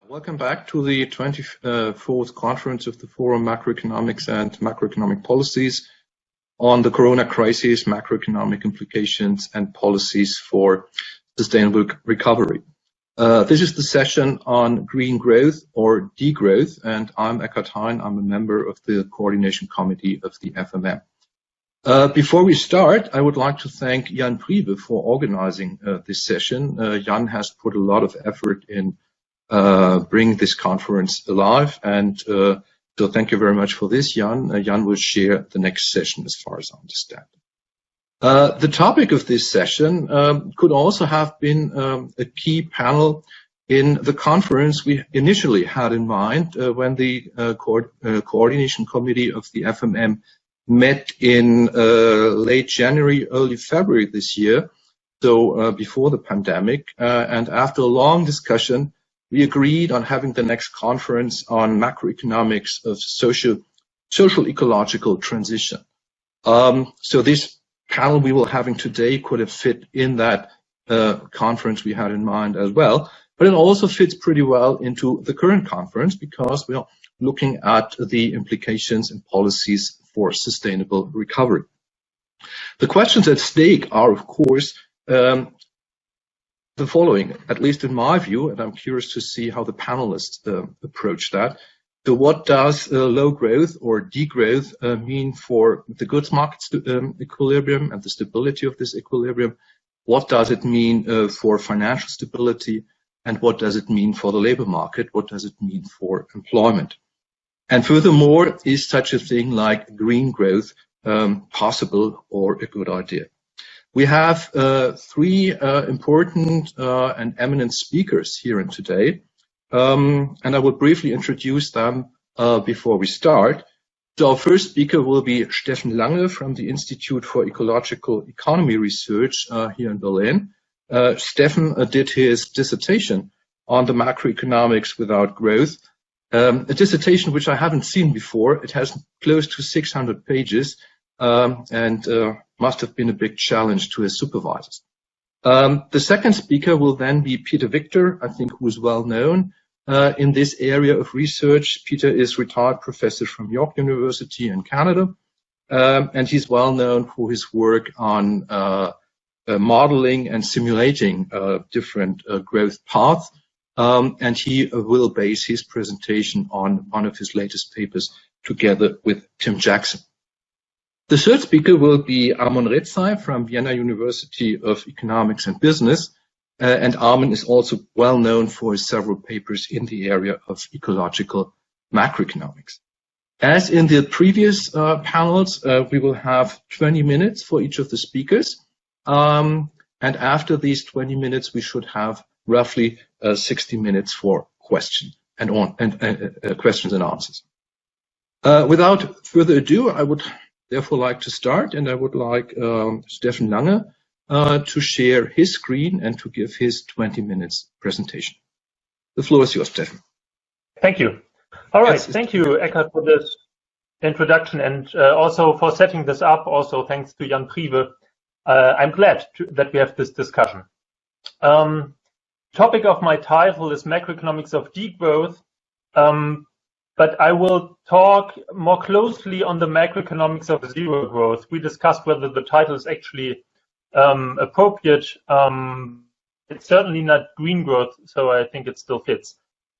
Welcome back to the 24th conference of the Forum Macroeconomics and Macroeconomic Policies on the Corona crisis, macroeconomic implications and policies for sustainable recovery. This is the session on green growth or degrowth, and I'm Eckhard Hein. I'm a member of the coordination committee of the FMM. Before we start, I would like to thank Jan Priebe for organizing this session. Jan has put a lot of effort in bring this conference alive, and so thank you very much for this, Jan. Jan will share the next session as far as I understand. The topic of this session could also have been a key panel in the conference we initially had in mind when the coordination committee of the FMM met in late January, early February this year, so before the pandemic, and after a long discussion, we agreed on having the next conference on macroeconomics of social ecological transition. So this panel we will having today could have fit in that conference we had in mind as well, but it also fits pretty well into the current conference because we are looking at the implications and policies for sustainable recovery. The questions at stake are, of course, the following, at least in my view, and I'm curious to see how the panelists approach that. So what does low growth or degrowth mean for the goods market equilibrium and the stability of this equilibrium? What does it mean for financial stability? And what does it mean for the labor market? What does it mean for employment? And furthermore, is such a thing like green growth possible or a good idea? We have three important and eminent speakers here today, and I will briefly introduce them before we start. So our first speaker will be Steffen Lange from the Institute for Ecological Economy Research here in Berlin. Steffen did his dissertation on the macroeconomics without growth, a dissertation which I haven't seen before. It has close to 600 pages and must have been a big challenge to his supervisors. The second speaker will then be Peter Victor, I think, who is well known in this area of research. Peter is retired professor from York University in Canada, and he's well known for his work on modeling and simulating different growth paths, and he will base his presentation on one of his latest papers together with Tim Jackson. The third speaker will be Armon Rezai from Vienna University of Economics and Business, and Armon is also well known for his several papers in the area of ecological macroeconomics. As in the previous panels, we will have 20 minutes for each of the speakers, and after these 20 minutes, we should have roughly 60 minutes for questions and answers. Without further ado, I would therefore like to start, and I would like Steffen Lange to share his screen and to give his 20 minutes presentation. The floor is yours, Steffen. Thank you. All right, yes. Thank you, Eckhard, for this introduction and also for setting this up. Also, thanks to Jan Priebe. I'm glad that we have this discussion. Topic of my title is Macroeconomics of Degrowth. But I will talk more closely on the macroeconomics of zero growth. We discussed whether the title is actually appropriate. It's certainly not green growth, so I think it still fits.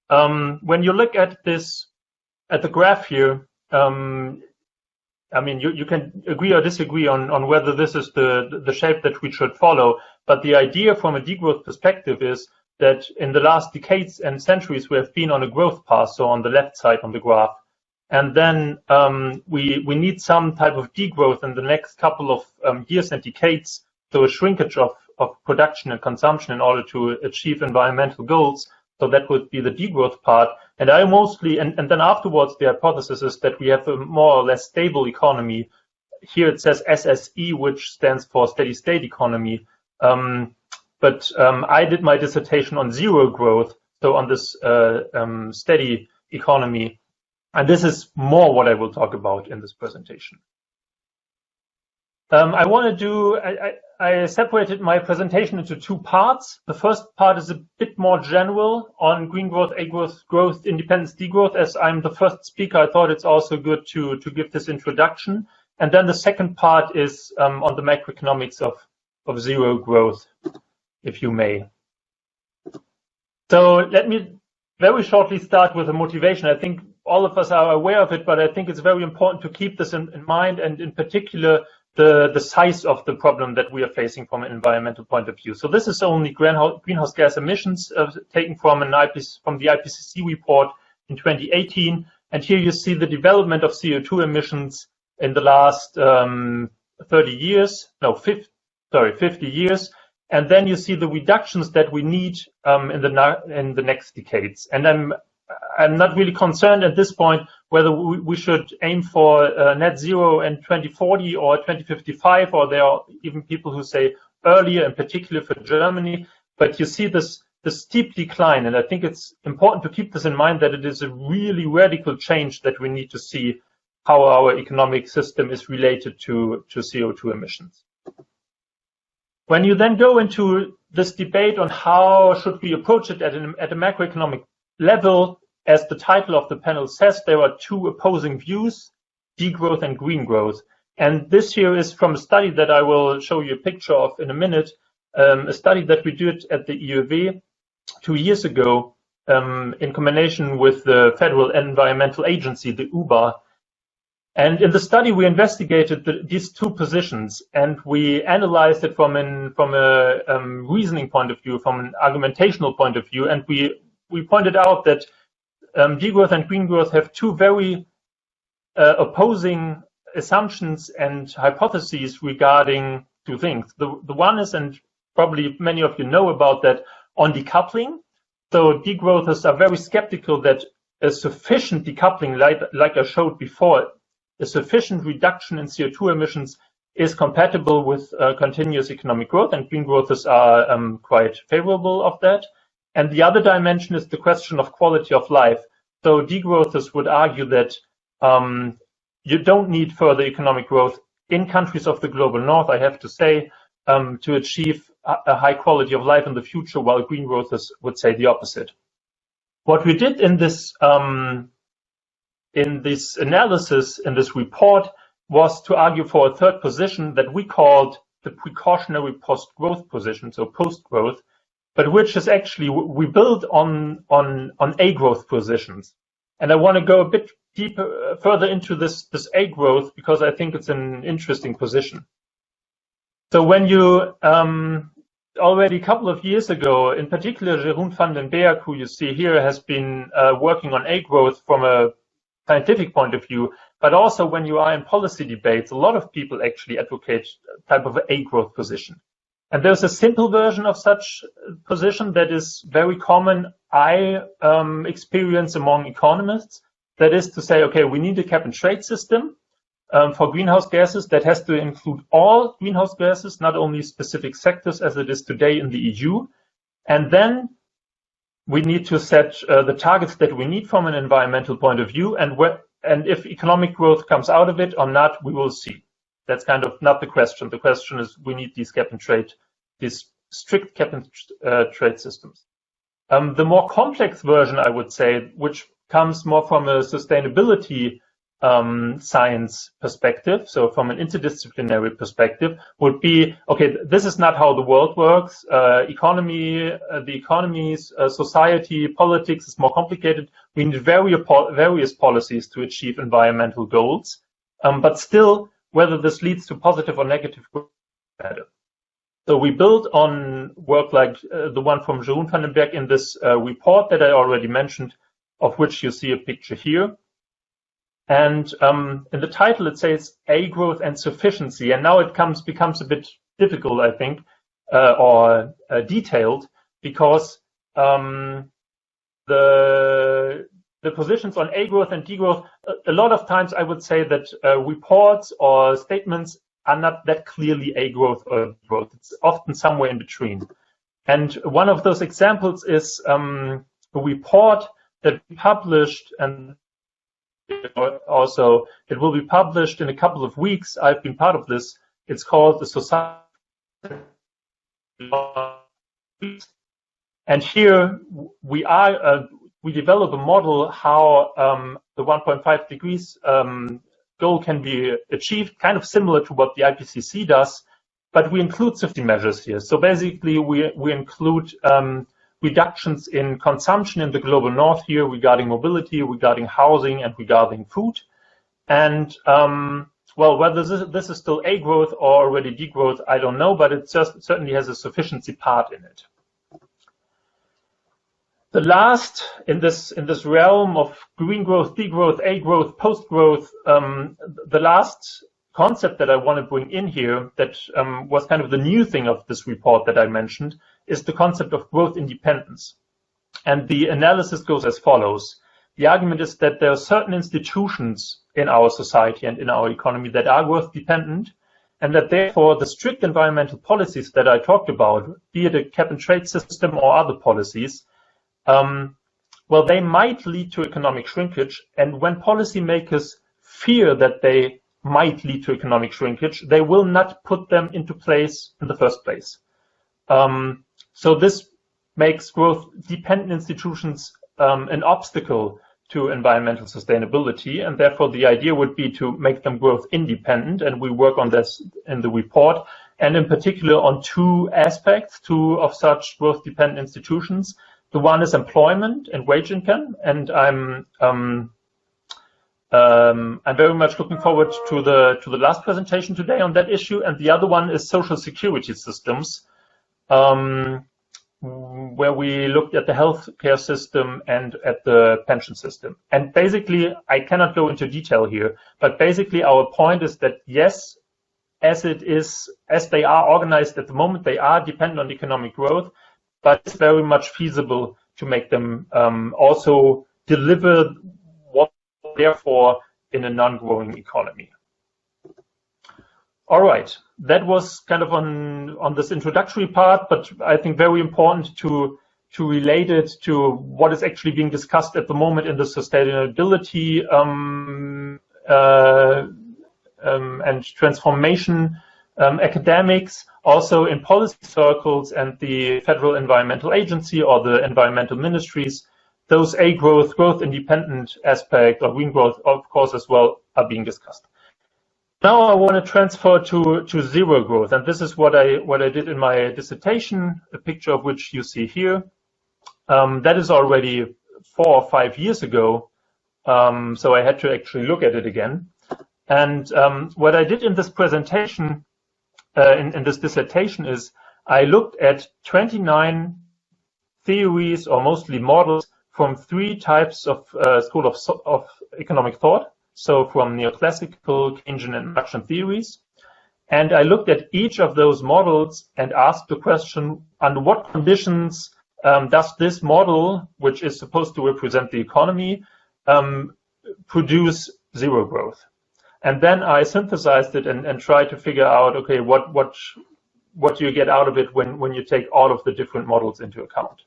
When you look at this, at the graph here, I mean, you can agree or disagree on whether this is the shape that we should follow. But the idea from a degrowth perspective is that in the last decades and centuries, we have been on a growth path, so on the left side on the graph. And then we need some type of degrowth in the next couple of years and decades, so a shrinkage of production and consumption in order to achieve environmental goals. So that would be the degrowth part. And I mostly, and then afterwards, the hypothesis is that we have a more or less stable economy. Here it says SSE, which stands for steady state economy. But I did my dissertation on zero growth, so on this steady economy. And this is more what I will talk about in this presentation. I separated my presentation into two parts. The first part is a bit more general on green growth, A growth, growth, independence, degrowth. As I'm the first speaker, I thought it's also good to give this introduction. And then the second part is on the macroeconomics of zero growth, if you may. So let me very shortly start with the motivation. I think all of us are aware of it, but I think it's very important to keep this in mind, and in particular, the size of the problem that we are facing from an environmental point of view. So this is only greenhouse gas emissions taken from the IPCC report in 2018. And here you see the development of CO2 emissions in the last 50 years. And then you see the reductions that we need in the next decades. And I'm not really concerned at this point whether we should aim for net zero in 2040 or 2055, or there are even people who say earlier, in particular for Germany. But you see this steep decline, and I think it's important to keep this in mind, that it is a really radical change that we need to see how our economic system is related to CO2 emissions. When you then go into this debate on how should we approach it at a macroeconomic level, as the title of the panel says, there are two opposing views, degrowth and green growth. And this here is from a study that I will show you a picture of in a minute, a study that we did at the EUW 2 years ago in combination with the Federal Environmental Agency, the UBA. And in the study, we investigated these two positions, and we analyzed it from a reasoning point of view, from an argumentational point of view, and we pointed out that degrowth and green growth have two very opposing assumptions and hypotheses regarding two things. The one is, and probably many of you know about that, on decoupling. So degrowthers are very skeptical that a sufficient decoupling, like I showed before, a sufficient reduction in CO2 emissions is compatible with continuous economic growth, and green growthers are quite favorable of that. And the other dimension is the question of quality of life. So degrowthers would argue that you don't need further economic growth in countries of the global north, I have to say, to achieve a high quality of life in the future, while green growthers would say the opposite. What we did in this analysis, in this report, was to argue for a third position that we called the precautionary post-growth position, so post-growth, but which is actually, we build on A growth positions. And I want to go a bit deeper, further into this A growth, because I think it's an interesting position. So when you, already a couple of years ago, in particular, Jeroen van den Berg, who you see here, has been working on A growth from a scientific point of view, but also when you are in policy debates, a lot of people actually advocate a type of A growth position. And there's a simple version of such position that is very common, I experience among economists. That is to say, okay, we need a cap and trade system for greenhouse gases that has to include all greenhouse gases, not only specific sectors as it is today in the EU. And then we need to set the targets that we need from an environmental point of view. And if economic growth comes out of it or not, we will see. That's kind of not the question. The question is, we need these cap and trade, these strict cap and trade systems. The more complex version, I would say, which comes more from a sustainability science perspective, so from an interdisciplinary perspective, would be, okay, this is not how the world works. The economies, society, politics is more complicated. We need various policies to achieve environmental goals, but still, whether this leads to positive or negative growth, matter. So we build on work like the one from Jeroen van den Berg in this report that I already mentioned, of which you see a picture here. And in the title, it says A growth and sufficiency. And now it becomes a bit difficult, I think, or detailed, because the positions on A growth and degrowth, a lot of times I would say that reports or statements are not that clearly A growth or growth. It's often somewhere in between. And one of those examples is a report that we published, and also it will be published in a couple of weeks. I've been part of this. It's called the Society. And here we develop a model how the 1.5 degrees goal can be achieved, kind of similar to what the IPCC does, but we include safety measures here. So basically, we include reductions in consumption in the global north here regarding mobility, regarding housing, and regarding food. And well, whether this is still A growth or already degrowth, I don't know, but it just certainly has a sufficiency part in it. The last in this realm of green growth, degrowth, A growth, post growth, the last concept that I want to bring in here that was kind of the new thing of this report that I mentioned is the concept of growth independence. And the analysis goes as follows. The argument is that there are certain institutions in our society and in our economy that are growth dependent, and that therefore the strict environmental policies that I talked about, be it a cap and trade system or other policies, well, they might lead to economic shrinkage. And when policymakers fear that they might lead to economic shrinkage, they will not put them into place in the first place. So this makes growth dependent institutions an obstacle to environmental sustainability, and therefore the idea would be to make them growth independent, and we work on this in the report, and in particular on two aspects, of such growth dependent institutions. The one is employment and wage income, and I'm very much looking forward to the last presentation today on that issue, and the other one is social security systems, where we looked at the healthcare system and at the pension system. And basically, I cannot go into detail here, but basically our point is that yes, as they are organized at the moment, they are dependent on economic growth, but it's very much feasible to make them also deliver what therefore in a non-growing economy. All right, that was kind of on this introductory part, but I think very important to relate it to what is actually being discussed at the moment in the sustainability and transformation academics, also in policy circles and the Federal Environmental Agency or the environmental ministries. Those A growth, growth independent aspect or green growth, of course, as well, are being discussed. Now I want to transfer to zero growth, and this is what I did in my dissertation, a picture of which you see here. That is already 4 or 5 years ago, so I had to actually look at it again. And what I did in this presentation, in this dissertation, is I looked at 29 theories, or mostly models, from 3 types of school of economic thought. So from neoclassical, Keynesian, and Marxian theories. And I looked at each of those models and asked the question, under what conditions does this model, which is supposed to represent the economy, produce zero growth? And then I synthesized it and tried to figure out, okay, what do you get out of it when you take all of the different models into account?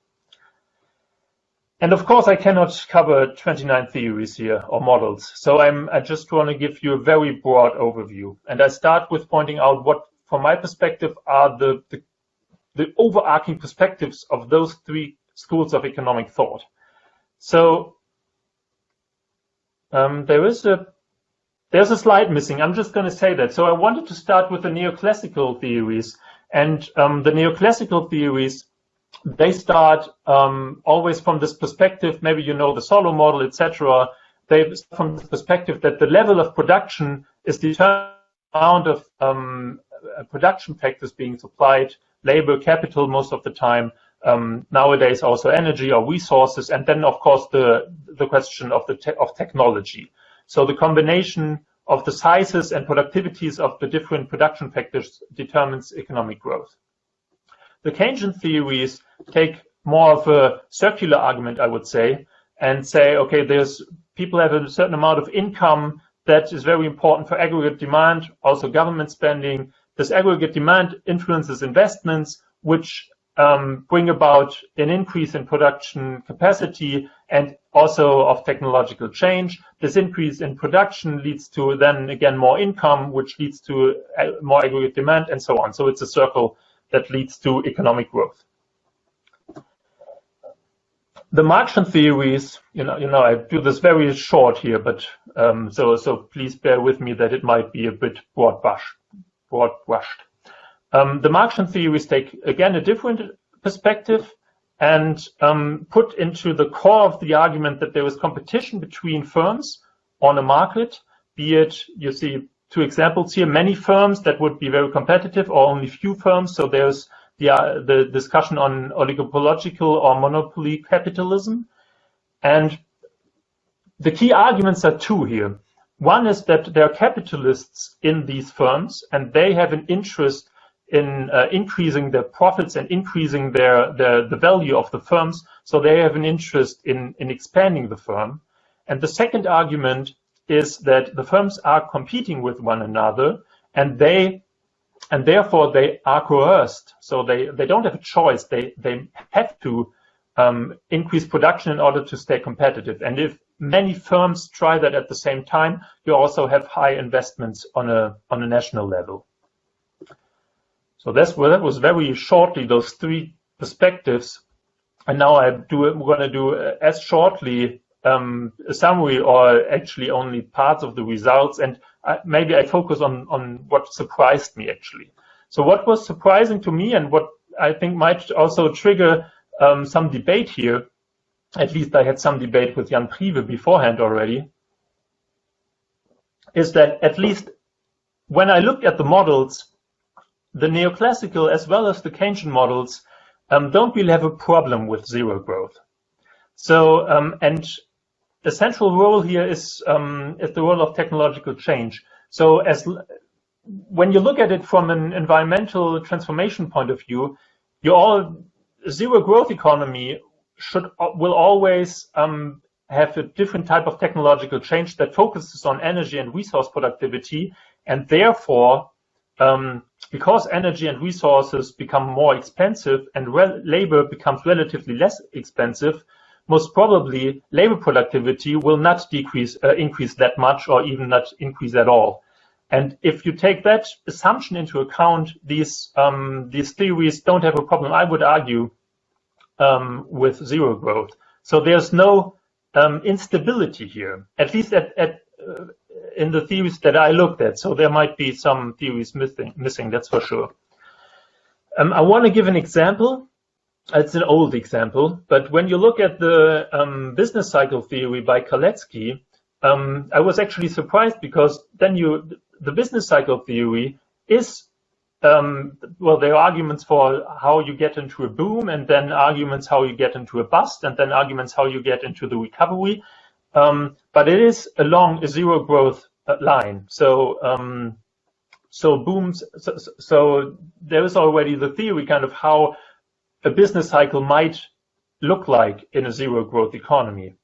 And of course, I cannot cover 29 theories here or models. So I just want to give you a very broad overview. And I start with pointing out what, from my perspective, are the overarching perspectives of those 3 schools of economic thought. So there's a slide missing. I'm just going to say that. So I wanted to start with the neoclassical theories. And the neoclassical theories, they start always from this perspective, maybe you know the Solo model, etc. They start from the perspective that the level of production is determined by the amount of production factors being supplied, labor, capital most of the time, nowadays also energy or resources, and then of course the question of technology. So the combination of the sizes and productivities of the different production factors determines economic growth. The Keynesian theories take more of a circular argument, I would say, and say, okay, people have a certain amount of income that is very important for aggregate demand, also government spending. This aggregate demand influences investments, which bring about an increase in production capacity and also of technological change. This increase in production leads to then again more income, which leads to more aggregate demand and so on. So it's a circle that leads to economic growth. The Marxian theories, I do this very short here, but so please bear with me that it might be a bit broad-brushed. The Marxian theories take, again, a different perspective and put into the core of the argument that there is competition between firms on a market, be it, you see two examples here, many firms that would be very competitive or only few firms. So there's the discussion on oligopological or monopoly capitalism. And the key arguments are two here. One is that there are capitalists in these firms and they have an interest in increasing their profits and increasing the value of the firms. So they have an interest in expanding the firm. And the second argument is that the firms are competing with one another and therefore they are coerced. So they don't have a choice. They have to increase production in order to stay competitive. And if many firms try that at the same time, you also have high investments on a national level. So that was very shortly those three perspectives. And now I'm going to do as shortly a summary, or actually only parts of the results. And maybe I focus on what surprised me actually. So what was surprising to me and what I think might also trigger some debate here, at least I had some debate with Jan Prive beforehand already, is that at least when I looked at the models, the neoclassical as well as the Keynesian models don't really have a problem with zero growth. So, and the central role here is the role of technological change. So when you look at it from an environmental transformation point of view, zero growth economy will always have a different type of technological change that focuses on energy and resource productivity, and therefore because energy and resources become more expensive and labor becomes relatively less expensive, most probably labor productivity will not increase that much or even not increase at all. And if you take that assumption into account, these theories don't have a problem, I would argue, with zero growth. So there's no instability here, at least in the theories that I looked at. So there might be some theories missing, that's for sure. I want to give an example. It's an old example, but when you look at the business cycle theory by Kalecki, I was actually surprised because then the business cycle theory is, well, there are arguments for how you get into a boom, and then arguments how you get into a bust, and then arguments how you get into the recovery. But it is along a zero growth line. So, booms. So there is already the theory kind of how a business cycle might look like in a zero growth economy.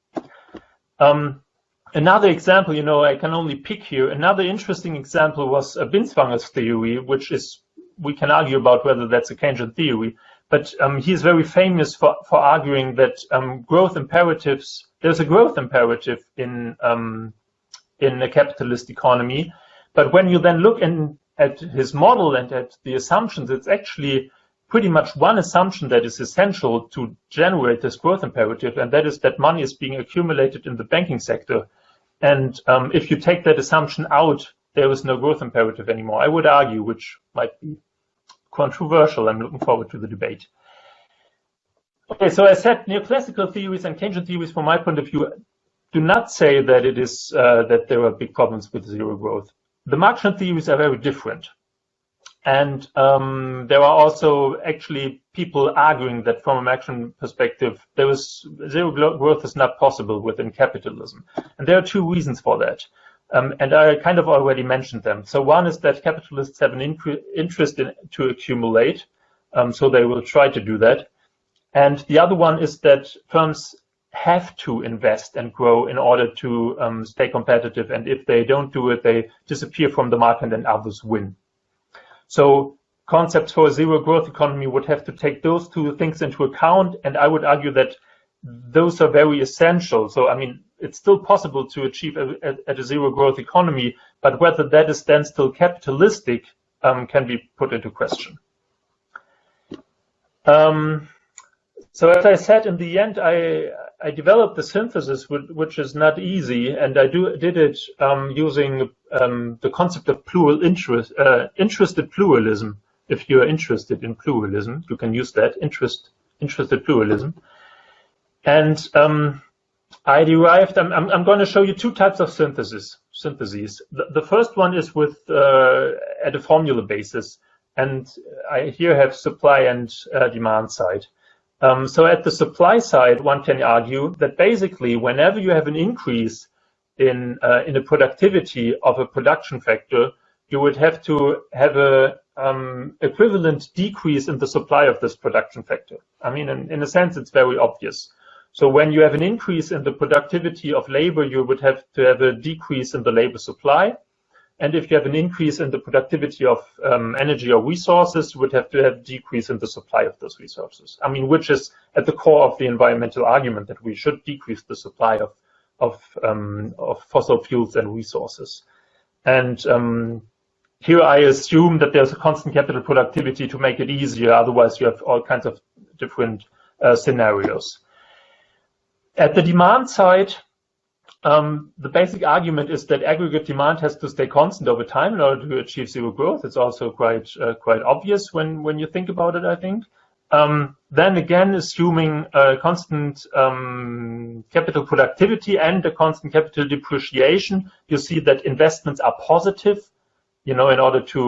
Another example, I can only pick here. Another interesting example was Binswanger's theory, which is, we can argue about whether that's a Keynesian theory, but he's very famous for arguing that growth imperatives. There's a growth imperative in a capitalist economy, but when you then look at his model and at the assumptions, it's actually pretty much one assumption that is essential to generate this growth imperative, and that is that money is being accumulated in the banking sector. And if you take that assumption out, there is no growth imperative anymore, I would argue, which might be controversial. I'm looking forward to the debate. Okay, so I said neoclassical theories and Keynesian theories, from my point of view, do not say that it is that there are big problems with zero growth. The Marxian theories are very different. And there are also actually people arguing that from a Marxian perspective, zero growth is not possible within capitalism. And there are two reasons for that. And I kind of already mentioned them. So one is that capitalists have an interest to accumulate, so they will try to do that. And the other one is that firms have to invest and grow in order to stay competitive. And if they don't do it, they disappear from the market and others win. So concepts for a zero growth economy would have to take those two things into account, and I would argue that those are very essential. So, I mean, it's still possible to achieve at a zero growth economy, but whether that is then still capitalistic can be put into question. So as I said, in the end, I developed the synthesis, which is not easy, and I did it using the concept of plural interested pluralism. If you are interested in pluralism, you can use that, interested pluralism. And I derived, I'm going to show you two types of syntheses. The first one is with at a formula basis, and I here have supply and demand side. So at the supply side, one can argue that basically whenever you have an increase in the productivity of a production factor, you would have to have a equivalent decrease in the supply of this production factor. I mean, in a sense, it's very obvious. So when you have an increase in the productivity of labor, you would have to have a decrease in the labor supply. And if you have an increase in the productivity of energy or resources, you would have to have a decrease in the supply of those resources. I mean, which is at the core of the environmental argument that we should decrease the supply of fossil fuels and resources. And here I assume that there's a constant capital productivity to make it easier. Otherwise, you have all kinds of different scenarios. At the demand side, the basic argument is that aggregate demand has to stay constant over time in order to achieve zero growth. It's also quite obvious when you think about it, I think. Then again, assuming a constant capital productivity and a constant capital depreciation, you see that investments are positive, in order to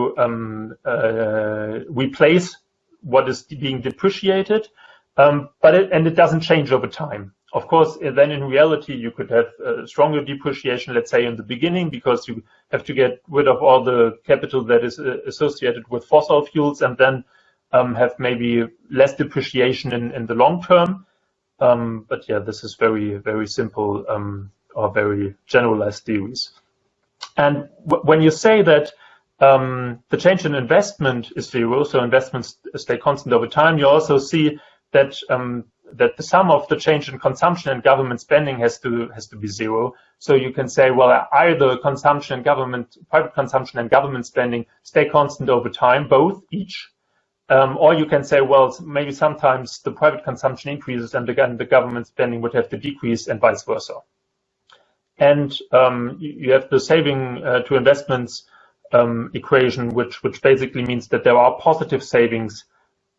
replace what is being depreciated, but it doesn't change over time. Of course, then in reality, you could have stronger depreciation, let's say in the beginning, because you have to get rid of all the capital that is associated with fossil fuels, and then have maybe less depreciation in the long term. But yeah, this is very, very simple or very generalized theories. And when you say that the change in investment is zero, so investments stay constant over time, you also see that that the sum of the change in consumption and government spending has to be zero. So you can say, well, either consumption and private consumption and government spending stay constant over time, both each, or you can say, well, maybe sometimes the private consumption increases and again the government spending would have to decrease and vice versa. And you have the saving to investments equation, which basically means that there are positive savings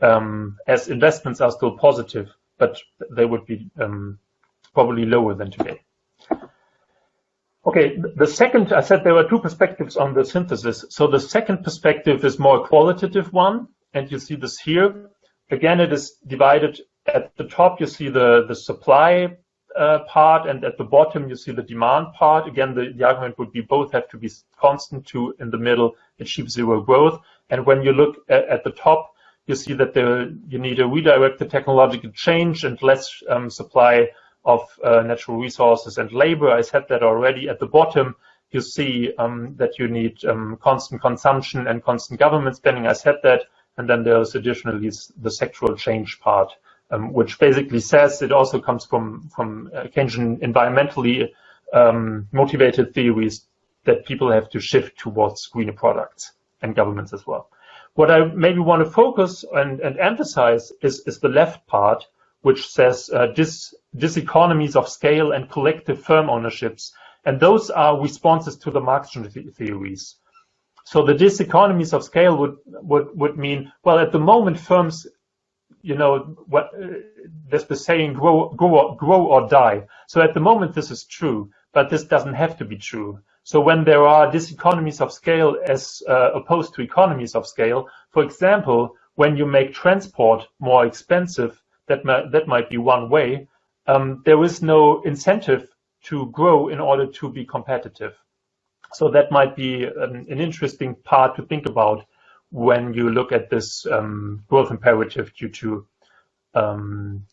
as investments are still positive, but they would be probably lower than today. Okay, the second, I said there were two perspectives on the synthesis. So the second perspective is more a qualitative one, and you see this here. Again, it is divided. At the top, you see the supply part, and at the bottom, you see the demand part. Again, the argument would be both have to be constant to, in the middle, achieve zero growth. And when you look at the top, you see that you need a redirected technological change and less supply of natural resources and labor. I said that already. At the bottom, you see that you need constant consumption and constant government spending. I said that. And then there's additionally the sectoral change part, which basically says it also comes from Keynesian environmentally motivated theories that people have to shift towards greener products and governments as well. What I maybe want to focus and emphasize is the left part, which says diseconomies of scale and collective firm ownerships. And those are responses to the Marxian theories. So the diseconomies of scale would mean, well, at the moment, firms, there's the saying, grow or die. So at the moment, this is true, but this doesn't have to be true. So when there are diseconomies of scale as opposed to economies of scale, for example, when you make transport more expensive, that might be one way. There is no incentive to grow in order to be competitive. So that might be an interesting part to think about when you look at this growth imperative due to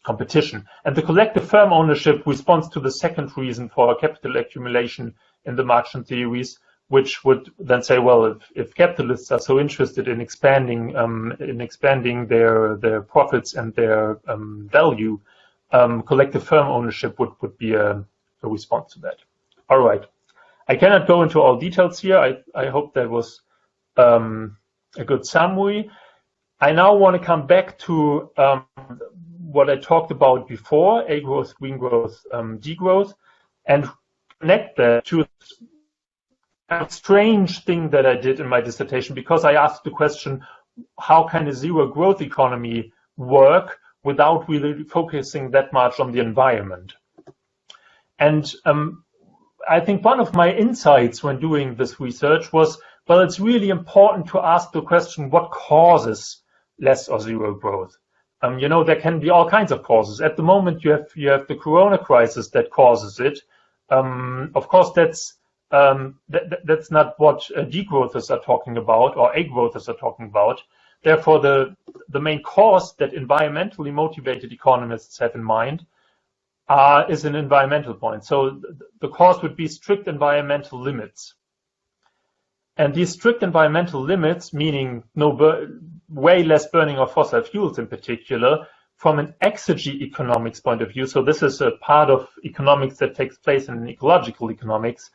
competition. And the collective firm ownership responds to the second reason for capital accumulation in the Marxian theories, which would then say, well, if capitalists are so interested in expanding their profits and their value, collective firm ownership would be a response to that. All right. I cannot go into all details here. I hope that was a good summary. I now want to come back to what I talked about before, A growth, green growth, degrowth, and connect that to a strange thing that I did in my dissertation, because I asked the question, how can a zero growth economy work without really focusing that much on the environment? And I think one of my insights when doing this research was, well, it's really important to ask the question, what causes less or zero growth? You know, there can be all kinds of causes. At the moment, you have the corona crisis that causes it. Of course, that's not what degrowthers are talking about or A-growthers are talking about. Therefore, the main cause that environmentally motivated economists have in mind is an environmental point. So the cause would be strict environmental limits. And these strict environmental limits, meaning way less burning of fossil fuels in particular, from an exergy economics point of view, so this is a part of economics that takes place in ecological economics,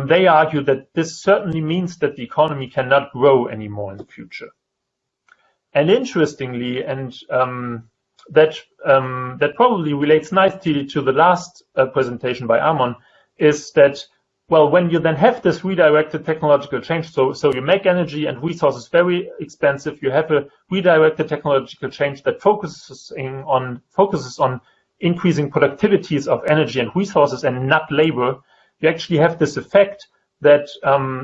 they argue that this certainly means that the economy cannot grow anymore in the future. And interestingly, and that probably relates nicely to the last presentation by Armon, is that, well, when you then have this redirected technological change, so you make energy and resources very expensive, you have a redirected technological change that focuses on increasing productivities of energy and resources and not labor, you actually have this effect that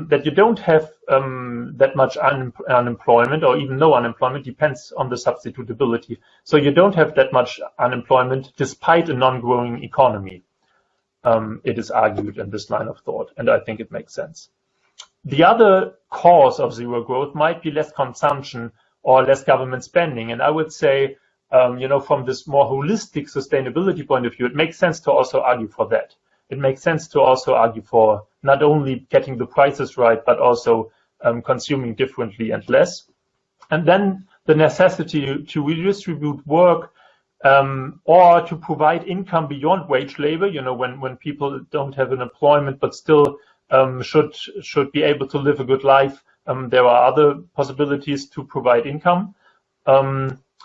that you don't have that much unemployment, or even no unemployment, depends on the substitutability. So you don't have that much unemployment despite a non-growing economy. It is argued in this line of thought, and I think it makes sense. The other cause of zero growth might be less consumption or less government spending, and I would say, you know, from this more holistic sustainability point of view, it makes sense to also argue for that. It makes sense to also argue for not only getting the prices right, but also consuming differently and less. And then the necessity to redistribute work or to provide income beyond wage labor, you know, when people don't have an employment but still should be able to live a good life, there are other possibilities to provide income.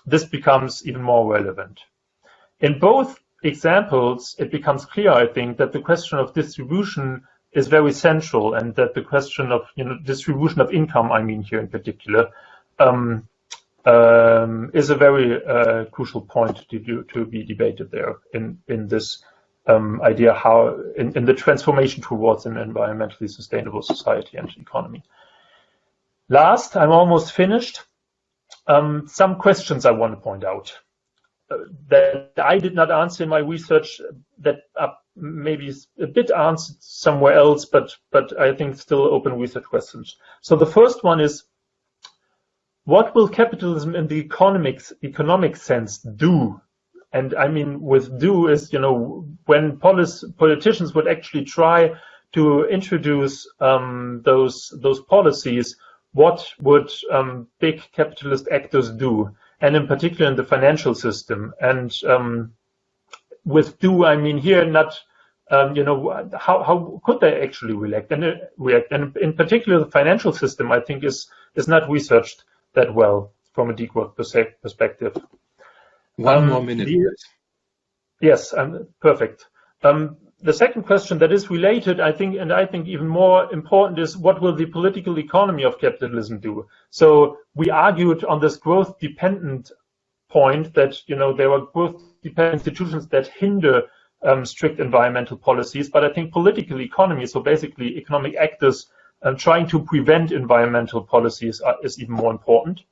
This becomes even more relevant. In both examples, it becomes clear, I think, that the question of distribution is very central, and that the question of, you know, distribution of income, I mean here in particular, is a very crucial point to be debated there in this idea how in the transformation towards an environmentally sustainable society and economy. Last, I'm almost finished. Some questions I want to point out that I did not answer in my research, that are maybe a bit answered somewhere else, but I think still open research questions. So the first one is, what will capitalism in the economic sense do? And I mean, with do is, you know, when politicians would actually try to introduce those policies, what would big capitalist actors do? And in particular in the financial system. And with do, I mean here not, you know, how could they actually react? And in particular, the financial system, I think, is not researched that well from a degrowth perspective. One more minute. Yes, perfect. The second question that is related, I think, and I think even more important, is what will the political economy of capitalism do? So we argued on this growth-dependent point that, you know, there are growth-dependent institutions that hinder strict environmental policies, but I think political economy, so basically economic actors trying to prevent environmental policies is even more important.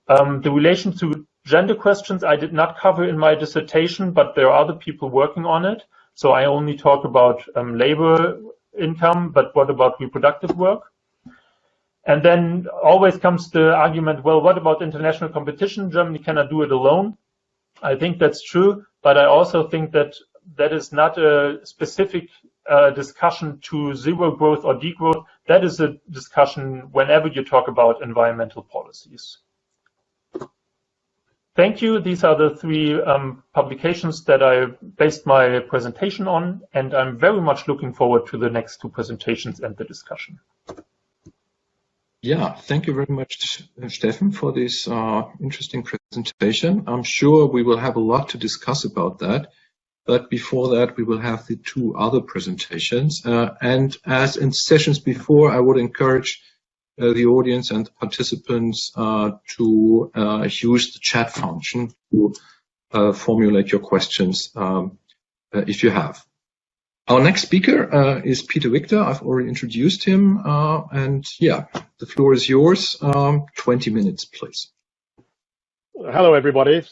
The relation to gender questions I did not cover in my dissertation, but there are other people working on it. So I only talk about labor income, but what about reproductive work? And then always comes the argument, well, what about international competition? Germany cannot do it alone. I think that's true, but I also think that that is not a specific discussion to zero growth or degrowth. That is a discussion whenever you talk about environmental policies. Thank you. These are the three publications that I based my presentation on, and I'm very much looking forward to the next two presentations and the discussion. Yeah, thank you very much, Steffen, for this interesting presentation. I'm sure we will have a lot to discuss about that. But before that, we will have the two other presentations. And as in sessions before, I would encourage the audience and the participants to use the chat function to formulate your questions if you have. Our next speaker is Peter Victor. I've already introduced him. And yeah, the floor is yours. 20 minutes, please. Hello, everybody.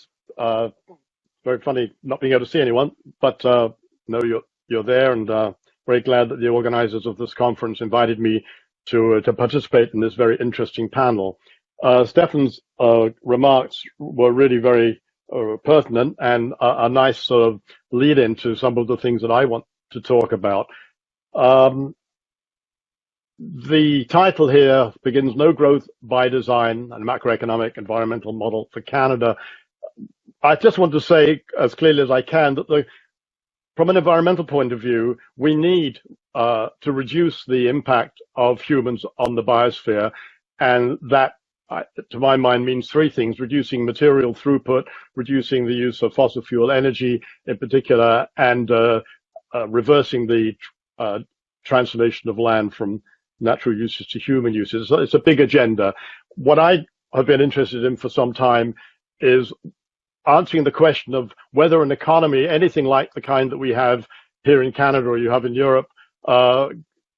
Very funny not being able to see anyone, but no, you're there, and very glad that the organizers of this conference invited me to participate in this very interesting panel. Steffen's remarks were really very pertinent and a nice sort of lead into some of the things that I want to talk about. The title here begins, No Growth by Design, and Macroeconomic Environmental Model for Canada. I just want to say as clearly as I can that from an environmental point of view, we need to reduce the impact of humans on the biosphere. And that, to my mind, means three things: reducing material throughput, reducing the use of fossil fuel energy in particular, and reversing the transformation of land from natural uses to human uses. So it's a big agenda. What I have been interested in for some time is answering the question of whether an economy, anything like the kind that we have here in Canada or you have in Europe,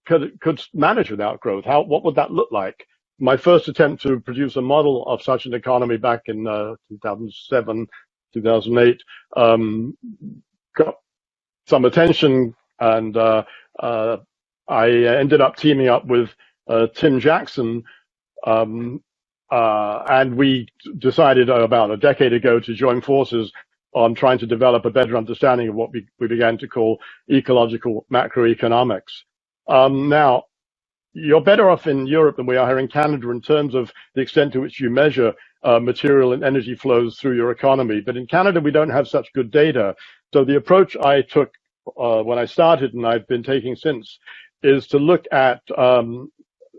could manage without growth. What would that look like? My first attempt to produce a model of such an economy back in 2007, 2008, got some attention, and I ended up teaming up with Tim Jackson, and we decided about a decade ago to join forces on trying to develop a better understanding of what we began to call ecological macroeconomics. Now, you're better off in Europe than we are here in Canada in terms of the extent to which you measure material and energy flows through your economy. But in Canada, we don't have such good data. So the approach I took when I started, and I've been taking since, is to look at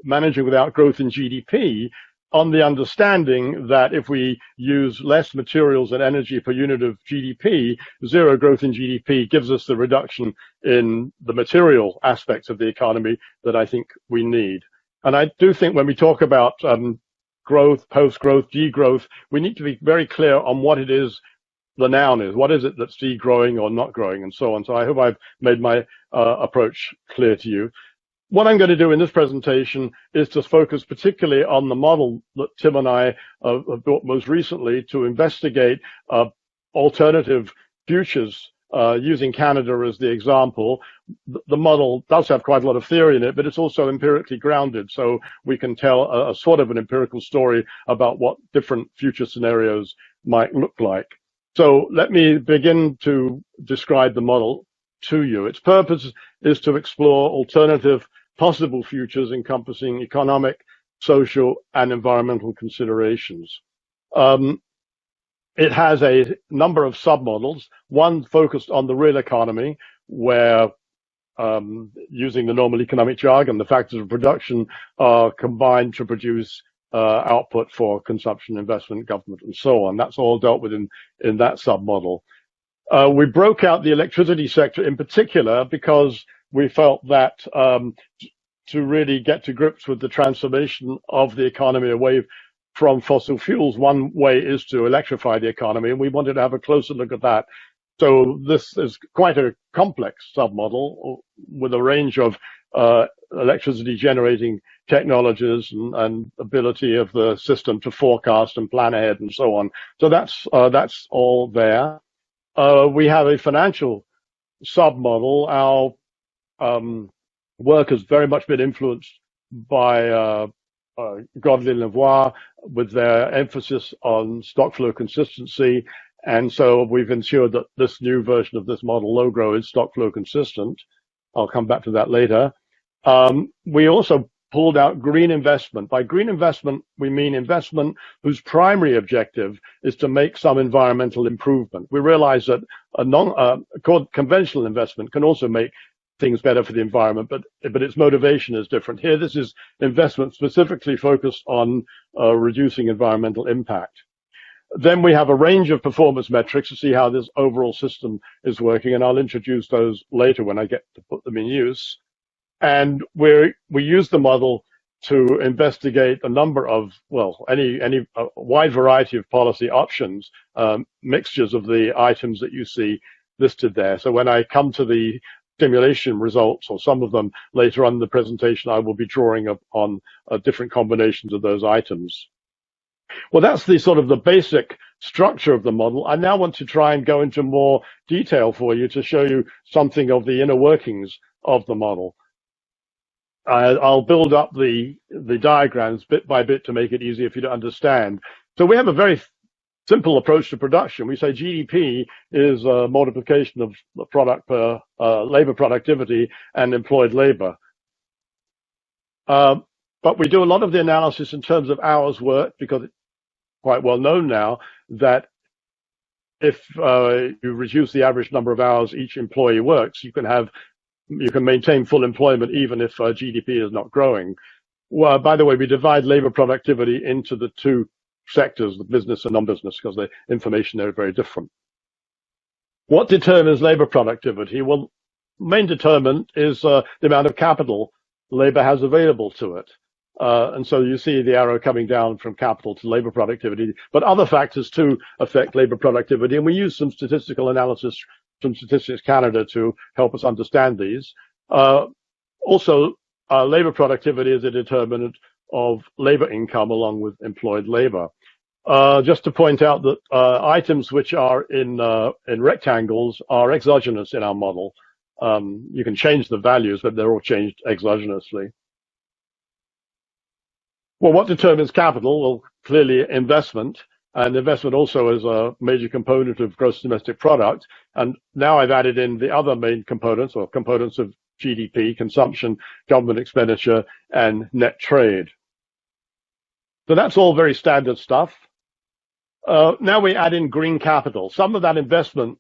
managing without growth in GDP, on the understanding that if we use less materials and energy per unit of GDP, zero growth in GDP gives us the reduction in the material aspects of the economy that I think we need. And I do think when we talk about growth, post-growth, degrowth, we need to be very clear on what it is the noun is. What is it that's degrowing or not growing, and so on. So I hope I've made my approach clear to you. What I'm going to do in this presentation is to focus particularly on the model that Tim and I have built most recently to investigate alternative futures using Canada as the example. The model does have quite a lot of theory in it, but it's also empirically grounded, so we can tell a sort of an empirical story about what different future scenarios might look like. So let me begin to describe the model to you. Its purpose is to explore alternative possible futures encompassing economic, social, and environmental considerations. It has a number of submodels, one focused on the real economy, where using the normal economic jargon, the factors of production are combined to produce output for consumption, investment, government, and so on. That's all dealt with in that submodel. We broke out the electricity sector in particular because we felt that to really get to grips with the transformation of the economy away from fossil fuels, one way is to electrify the economy, and we wanted to have a closer look at that. So this is quite a complex submodel with a range of electricity generating technologies and ability of the system to forecast and plan ahead and so on. So that's all there. We have a financial submodel. Our work has very much been influenced by Godley and Lavoie with their emphasis on stock flow consistency. And so we've ensured that this new version of this model, LowGrow, is stock flow consistent. I'll come back to that later. We also pulled out green investment. By green investment, we mean investment whose primary objective is to make some environmental improvement. We realize that conventional investment can also make things better for the environment, but its motivation is different. Here, this is investment specifically focused on reducing environmental impact. Then we have a range of performance metrics to see how this overall system is working, and I'll introduce those later when I get to put them in use. And we use the model to investigate a number of, well, any wide variety of policy options, mixtures of the items that you see listed there. So when I come to the simulation results, or some of them later on in the presentation, I will be drawing up on different combinations of those items. Well, that's the sort of the basic structure of the model. I now want to try and go into more detail for you to show you something of the inner workings of the model. I'll build up the diagrams bit by bit to make it easier for you to understand. So we have a very simple approach to production. We say GDP is a multiplication of the product per labor productivity and employed labor. But we do a lot of the analysis in terms of hours worked, because it's quite well known now that if you reduce the average number of hours each employee works, you can maintain full employment even if GDP is not growing. Well, by the way, we divide labor productivity into the two sectors, the business and non-business, because the information there is very different. What determines labor productivity? Well, main determinant is the amount of capital labor has available to it. And so you see the arrow coming down from capital to labor productivity, but other factors too affect labor productivity. And we use some statistical analysis from Statistics Canada to help us understand these. Also, labor productivity is a determinant of labor income along with employed labor. Just to point out that items which are in rectangles are exogenous in our model. You can change the values, but they're all changed exogenously. Well, what determines capital? Well, clearly investment. And investment also is a major component of gross domestic product. And now I've added in the other main components, or components of GDP, consumption, government expenditure, and net trade. So that's all very standard stuff. Now we add in green capital. Some of that investment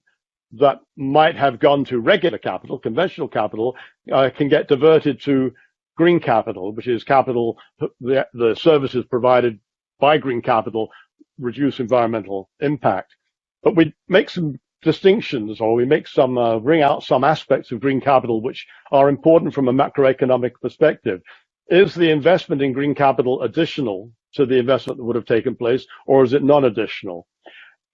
that might have gone to regular capital, conventional capital, can get diverted to green capital, which is capital, the services provided by green capital reduce environmental impact. But we make some distinctions, or we make some bring out some aspects of green capital which are important from a macroeconomic perspective. Is the investment in green capital additional to the investment that would have taken place, or is it non-additional?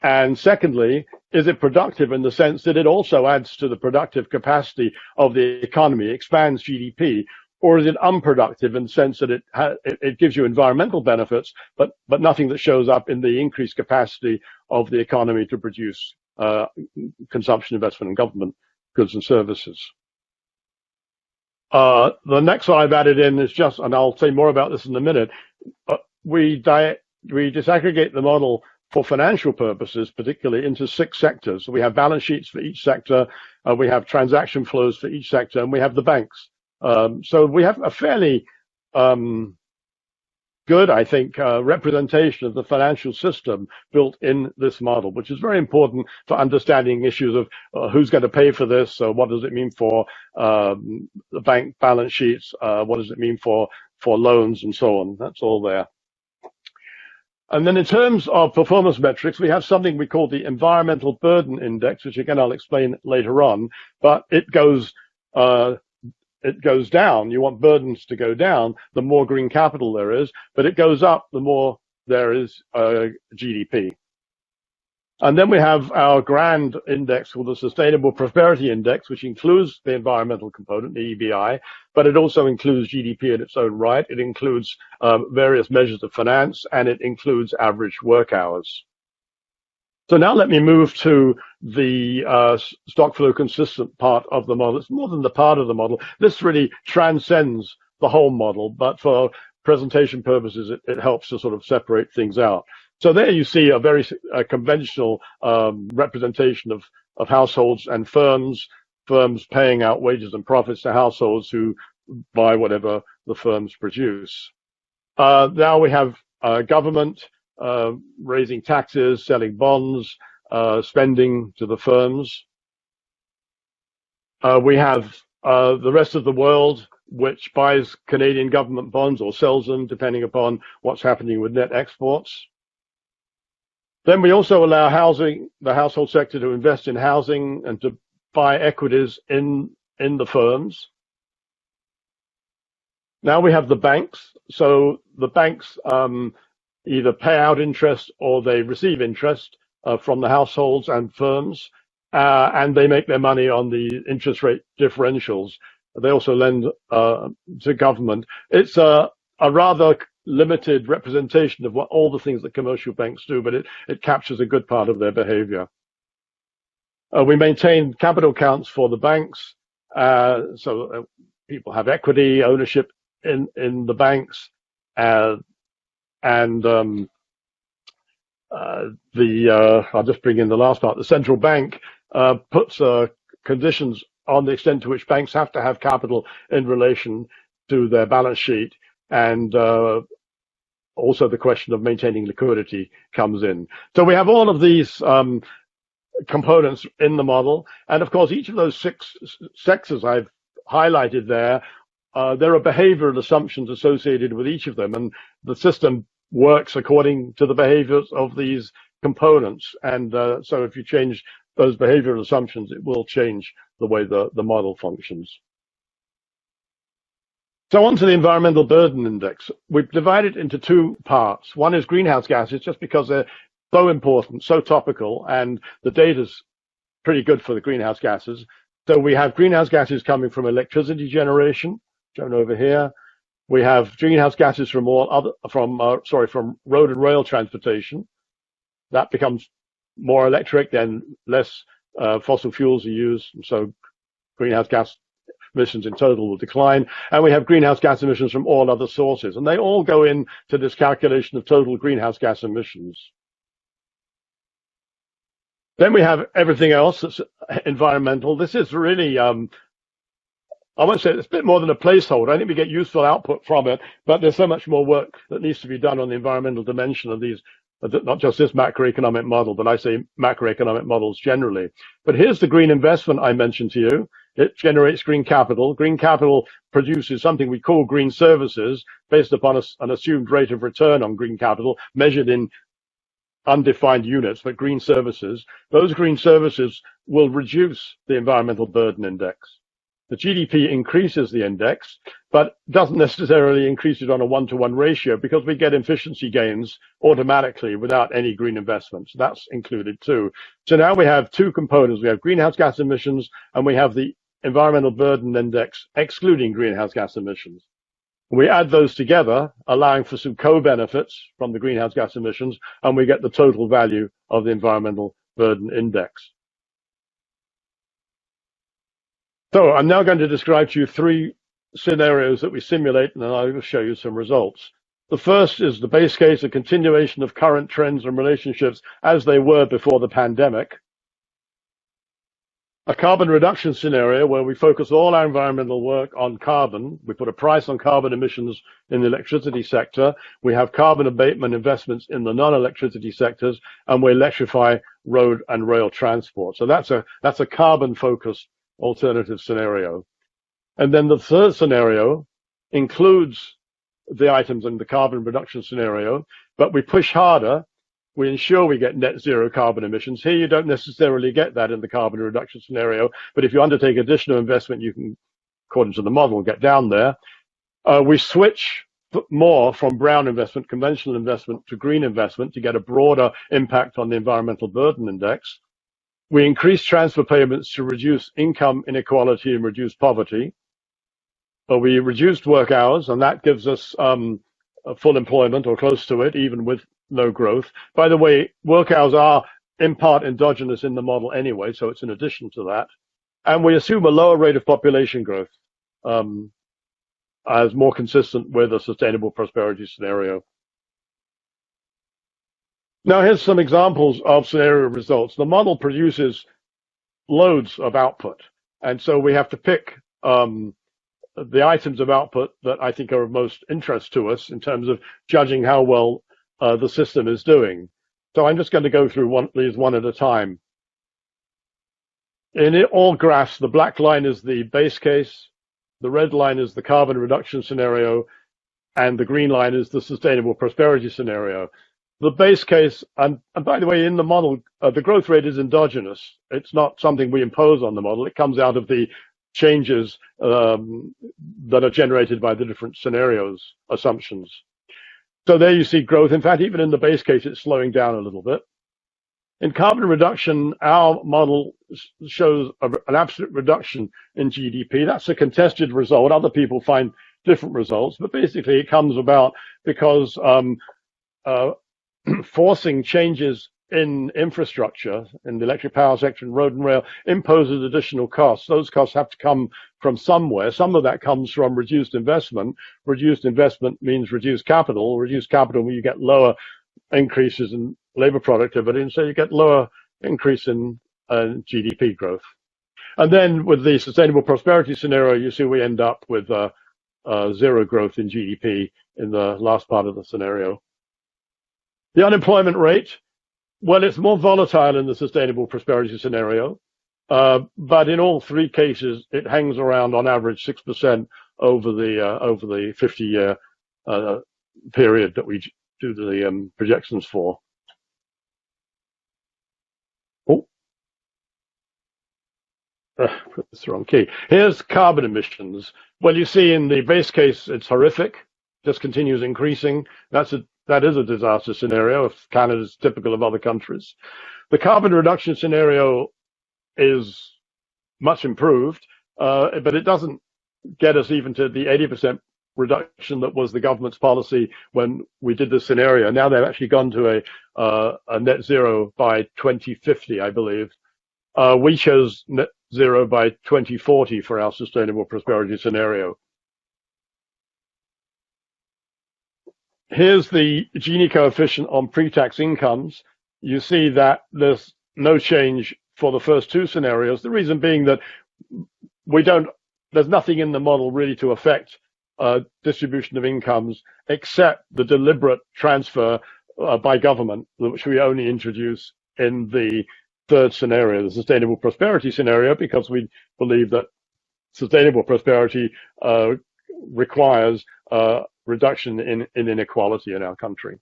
And secondly, is it productive in the sense that it also adds to the productive capacity of the economy, expands GDP, or is it unproductive in the sense that it gives you environmental benefits, but nothing that shows up in the increased capacity of the economy to produce consumption, investment, and government goods and services? The next one I've added in is just, and I'll say more about this in a minute, we disaggregate the model for financial purposes, particularly into 6 sectors. So we have balance sheets for each sector, we have transaction flows for each sector, and we have the banks. So we have a fairly good, I think, representation of the financial system built in this model, which is very important for understanding issues of who's going to pay for this. So what does it mean for the bank balance sheets? What does it mean for loans and so on? That's all there. And then in terms of performance metrics, we have something we call the environmental burden index, which again I'll explain later on, but it goes down. You want burdens to go down, the more green capital there is, but it goes up the more there is GDP. And then we have our grand index called the Sustainable Prosperity Index, which includes the environmental component, the EBI, but it also includes GDP in its own right. It includes various measures of finance, and it includes average work hours. So now let me move to the stock flow consistent part of the model. It's more than the part of the model. This really transcends the whole model, but for presentation purposes, it helps to sort of separate things out. So there you see a very conventional representation of households and firms firms paying out wages and profits to households who buy whatever the firms produce. Now we have government raising taxes, selling bonds, spending to the firms. We have the rest of the world, which buys Canadian government bonds or sells them, depending upon what's happening with net exports. Then we also allow the household sector to invest in housing and to buy equities in the firms. Now we have the banks. So the banks either pay out interest or they receive interest from the households and firms, and they make their money on the interest rate differentials. They also lend to government. It's a rather limited representation of what all the things that commercial banks do, but it captures a good part of their behavior. We maintain capital accounts for the banks, so people have equity ownership in the banks, I'll just bring in the last part. The central bank puts conditions on the extent to which banks have to have capital in relation to their balance sheet, and also the question of maintaining liquidity comes in. So we have all of these components in the model, and of course each of those 6 sectors I've highlighted there, there are behavioral assumptions associated with each of them, and the system works according to the behaviors of these components. And so if you change those behavioral assumptions, it will change the way the model functions. So on to the environmental burden index. We've divided it into 2 parts. One is greenhouse gases, just because they're so important, so topical, and the data's pretty good for the greenhouse gases. So we have greenhouse gases coming from electricity generation, shown over here. We have greenhouse gases from from road and rail transportation. That becomes more electric, then less fossil fuels are used, and so greenhouse gas emissions in total will decline. And we have greenhouse gas emissions from all other sources, and they all go into this calculation of total greenhouse gas emissions. Then we have everything else that's environmental. This is really, I won't say it's a bit more than a placeholder. I think we get useful output from it, but there's so much more work that needs to be done on the environmental dimension of these, not just this macroeconomic model, but I say macroeconomic models generally. But here's the green investment I mentioned to you. It generates green capital. Green capital produces something we call green services based upon an assumed rate of return on green capital measured in undefined units, but green services. Those green services will reduce the environmental burden index. The GDP increases the index, but doesn't necessarily increase it on a 1-to-1 ratio, because we get efficiency gains automatically without any green investments. That's included too. So now we have 2 components. We have greenhouse gas emissions, and we have the environmental burden index excluding greenhouse gas emissions. We add those together, allowing for some co-benefits from the greenhouse gas emissions, and we get the total value of the environmental burden index. So I'm now going to describe to you 3 scenarios that we simulate, and then I will show you some results. The first is the base case, a continuation of current trends and relationships as they were before the pandemic. A carbon reduction scenario where we focus all our environmental work on carbon. We put a price on carbon emissions in the electricity sector. We have carbon abatement investments in the non-electricity sectors, and we electrify road and rail transport. So that's a carbon-focused alternative scenario. And then the third scenario includes the items in the carbon reduction scenario, but we push harder. We ensure we get net zero carbon emissions. Here you don't necessarily get that in the carbon reduction scenario, but if you undertake additional investment, you can, according to the model, get down there. We switch more from brown investment, conventional investment, to green investment to get a broader impact on the environmental burden index. We increase transfer payments to reduce income inequality and reduce poverty. We reduced work hours, and that gives us full employment or close to it, even with no growth. By the way, work hours are in part endogenous in the model anyway, so it's in addition to that. And we assume a lower rate of population growth as more consistent with a sustainable prosperity scenario. Now here's some examples of scenario results. The model produces loads of output. And so we have to pick the items of output that I think are of most interest to us in terms of judging how well the system is doing. So I'm just going to go through these one at a time. In all graphs, the black line is the base case, the red line is the carbon reduction scenario, and the green line is the sustainable prosperity scenario. The base case, and by the way, in the model, the growth rate is endogenous. It's not something we impose on the model. It comes out of the changes that are generated by the different scenarios, assumptions. So there you see growth. In fact, even in the base case, it's slowing down a little bit. In carbon reduction, our model shows an absolute reduction in GDP. That's a contested result. Other people find different results, but basically it comes about because forcing changes in infrastructure, in the electric power sector and road and rail, imposes additional costs. Those costs have to come from somewhere. Some of that comes from reduced investment. Reduced investment means reduced capital. Reduced capital means you get lower increases in labor productivity, and so you get lower increase in GDP growth. And then with the sustainable prosperity scenario, you see we end up with zero growth in GDP in the last part of the scenario. The unemployment rate, well, it's more volatile in the sustainable prosperity scenario, but in all three cases, it hangs around on average 6% over the 50-year period that we do the projections for. Put this the wrong key. Here's carbon emissions. Well, you see in the base case, it's horrific, just continues increasing. That is a disaster scenario if Canada's typical of other countries. The carbon reduction scenario is much improved, but it doesn't get us even to the 80% reduction that was the government's policy when we did this scenario. Now they've actually gone to a net zero by 2050, I believe. We chose net zero by 2040 for our sustainable prosperity scenario. Here's the Gini coefficient on pre-tax incomes. You see that there's no change for the first two scenarios. The reason being that there's nothing in the model really to affect distribution of incomes except the deliberate transfer by government, which we only introduce in the third scenario, the sustainable prosperity scenario, because we believe that sustainable prosperity requires reduction in inequality in our country.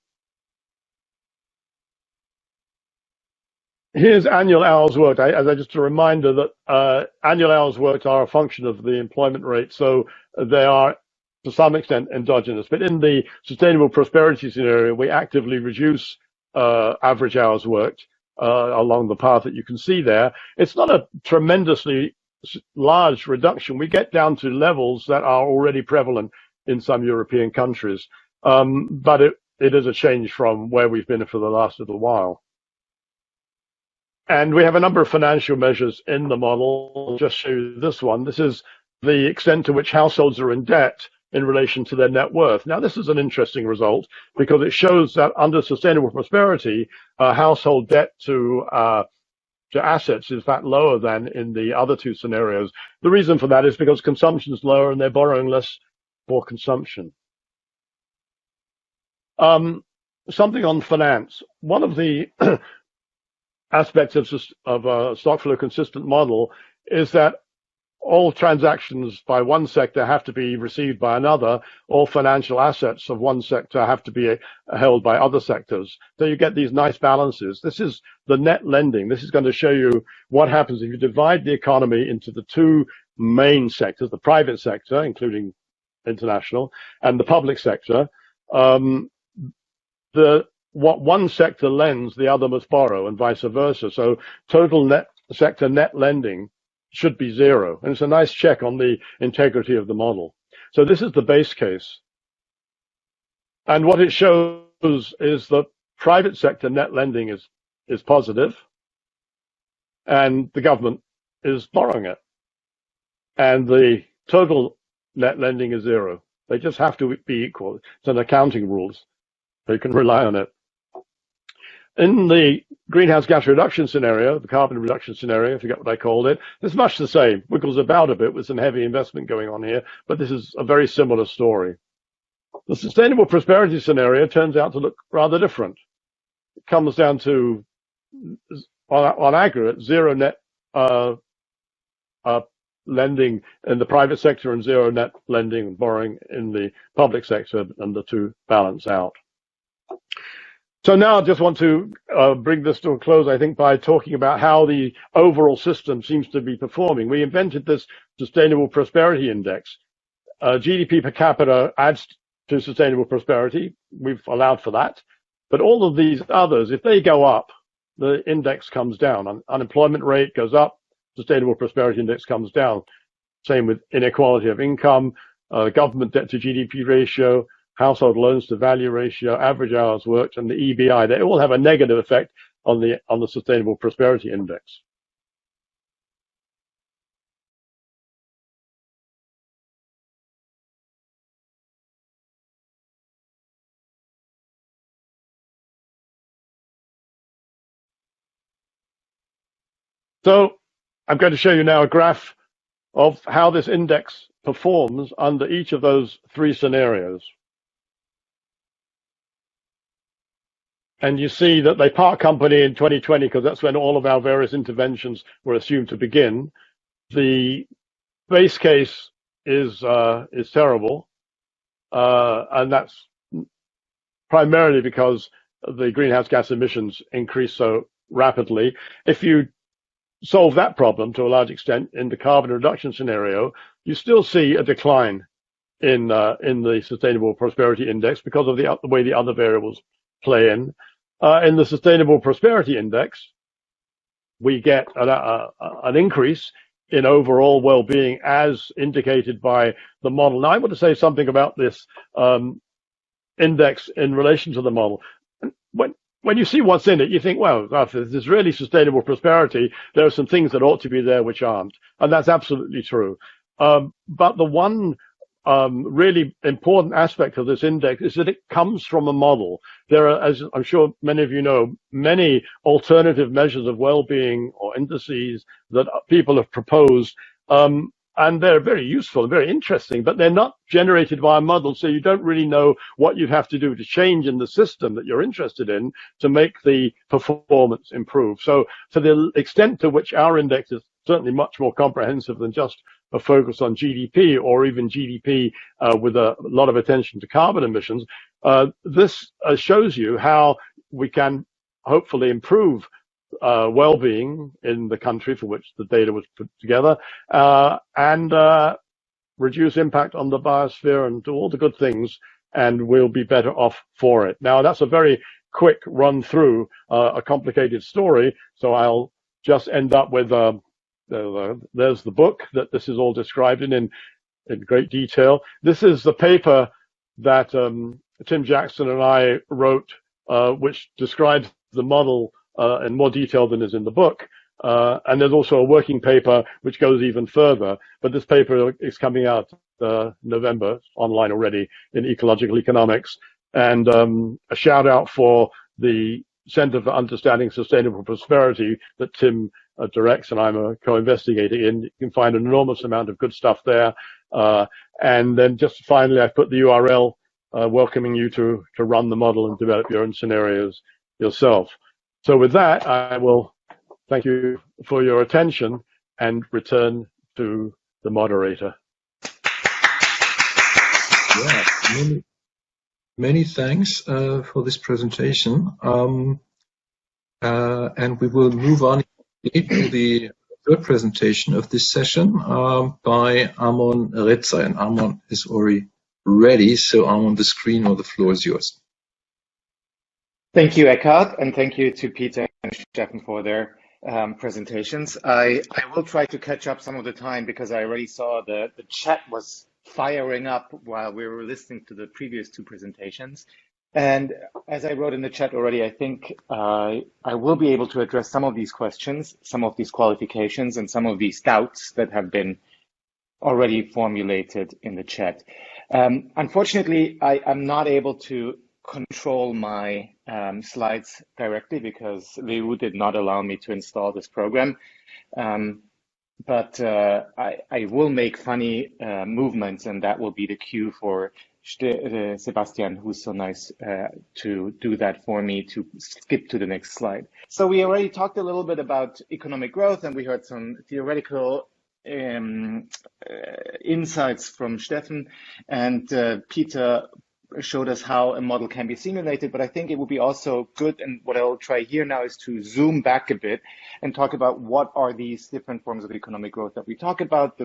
Here's annual hours worked. As just a reminder that annual hours worked are a function of the employment rate, so they are to some extent endogenous. But in the sustainable prosperity scenario, we actively reduce average hours worked along the path that you can see there. It's not a tremendously large reduction. We get down to levels that are already prevalent in some European countries, but it is a change from where we've been for the last little while. And we have a number of financial measures in the model. I'll just show you this one. This is the extent to which households are in debt in relation to their net worth. Now, this is an interesting result because it shows that under sustainable prosperity, household debt to assets is in fact lower than in the other two scenarios. The reason for that is because consumption is lower and they're borrowing less for consumption. Something on finance. One of the aspects of a stock flow consistent model is that all transactions by one sector have to be received by another. All financial assets of one sector have to be held by other sectors. So you get these nice balances. This is the net lending. This is going to show you what happens if you divide the economy into the two main sectors, the private sector, including international, and the public sector. What one sector lends, the other must borrow, and vice versa. So total sector net lending should be zero. And it's a nice check on the integrity of the model. So this is the base case. And what it shows is that private sector net lending is positive, and the government is borrowing it. And the total net lending is zero. They just have to be equal. It's an accounting rules. So you can rely on it. In the greenhouse gas reduction scenario, the carbon reduction scenario, I forget what I called it, it's much the same. Wiggles about a bit with some heavy investment going on here, but this is a very similar story. The sustainable prosperity scenario turns out to look rather different. It comes down to, on aggregate, zero net lending in the private sector and zero net lending and borrowing in the public sector, and the two balance out. So now I just want to bring this to a close, I think, by talking about how the overall system seems to be performing. We invented this Sustainable Prosperity Index. GDP per capita adds to sustainable prosperity. We've allowed for that. But all of these others, if they go up, the index comes down. Unemployment rate goes up, Sustainable Prosperity Index comes down. Same with inequality of income, government debt to GDP ratio, household loans to value ratio, average hours worked, and the EBI. They all have a negative effect on the Sustainable Prosperity Index. So I'm going to show you now a graph of how this index performs under each of those three scenarios. And you see that they part company in 2020 because that's when all of our various interventions were assumed to begin. The base case is terrible, and that's primarily because the greenhouse gas emissions increase so rapidly. If you solve that problem to a large extent in the carbon reduction scenario, you still see a decline in the Sustainable Prosperity Index because of the way the other variables play in. In the Sustainable Prosperity Index, we get an increase in overall well-being as indicated by the model. Now, I want to say something about this index in relation to the model. When you see what's in it, you think, well, if there's really sustainable prosperity, there are some things that ought to be there which aren't. And that's absolutely true. But the one really important aspect of this index is that it comes from a model. There are, as I'm sure many of you know, many alternative measures of well-being or indices that people have proposed. And they're very useful and very interesting, but they're not generated by a model, so you don't really know what you have to do to change in the system that you're interested in to make the performance improve. So to the extent to which our index is certainly much more comprehensive than just a focus on GDP or even GDP with a lot of attention to carbon emissions, this shows you how we can hopefully improve well-being in the country for which the data was put together, and reduce impact on the biosphere and do all the good things, and we'll be better off for it. Now, that's a very quick run through a complicated story, so I'll just end up with there's the book that this is all described in great detail. This is the paper that Tim Jackson and I wrote, which describes the model in more detail than is in the book. And there's also a working paper which goes even further. But this paper is coming out November, online already, in Ecological Economics. And a shout out for the Center for Understanding Sustainable Prosperity that Tim directs, and I'm a co-investigator in. You can find an enormous amount of good stuff there. And then just finally, I've put the URL welcoming you to run the model and develop your own scenarios yourself. So with that, I will thank you for your attention and return to the moderator. Yeah, many thanks for this presentation. And we will move on to the third presentation of this session by Armon Rezai. And Armon is already ready, so Armon, the screen or the floor is yours. Thank you, Eckhard, and thank you to Peter and Steffen for their presentations. I will try to catch up some of the time because I already saw the chat was firing up while we were listening to the previous two presentations. And as I wrote in the chat already, I think I will be able to address some of these questions, some of these qualifications, and some of these doubts that have been already formulated in the chat. Unfortunately, I'm not able to control my slides directly because VU did not allow me to install this program. But I will make funny movements, and that will be the cue for Sebastian, who's so nice to do that for me, to skip to the next slide. So we already talked a little bit about economic growth, and we heard some theoretical insights from Steffen, and Peter showed us how a model can be simulated, but I think it would be also good, and what I'll try here now is to zoom back a bit and talk about what are these different forms of economic growth that we talk about.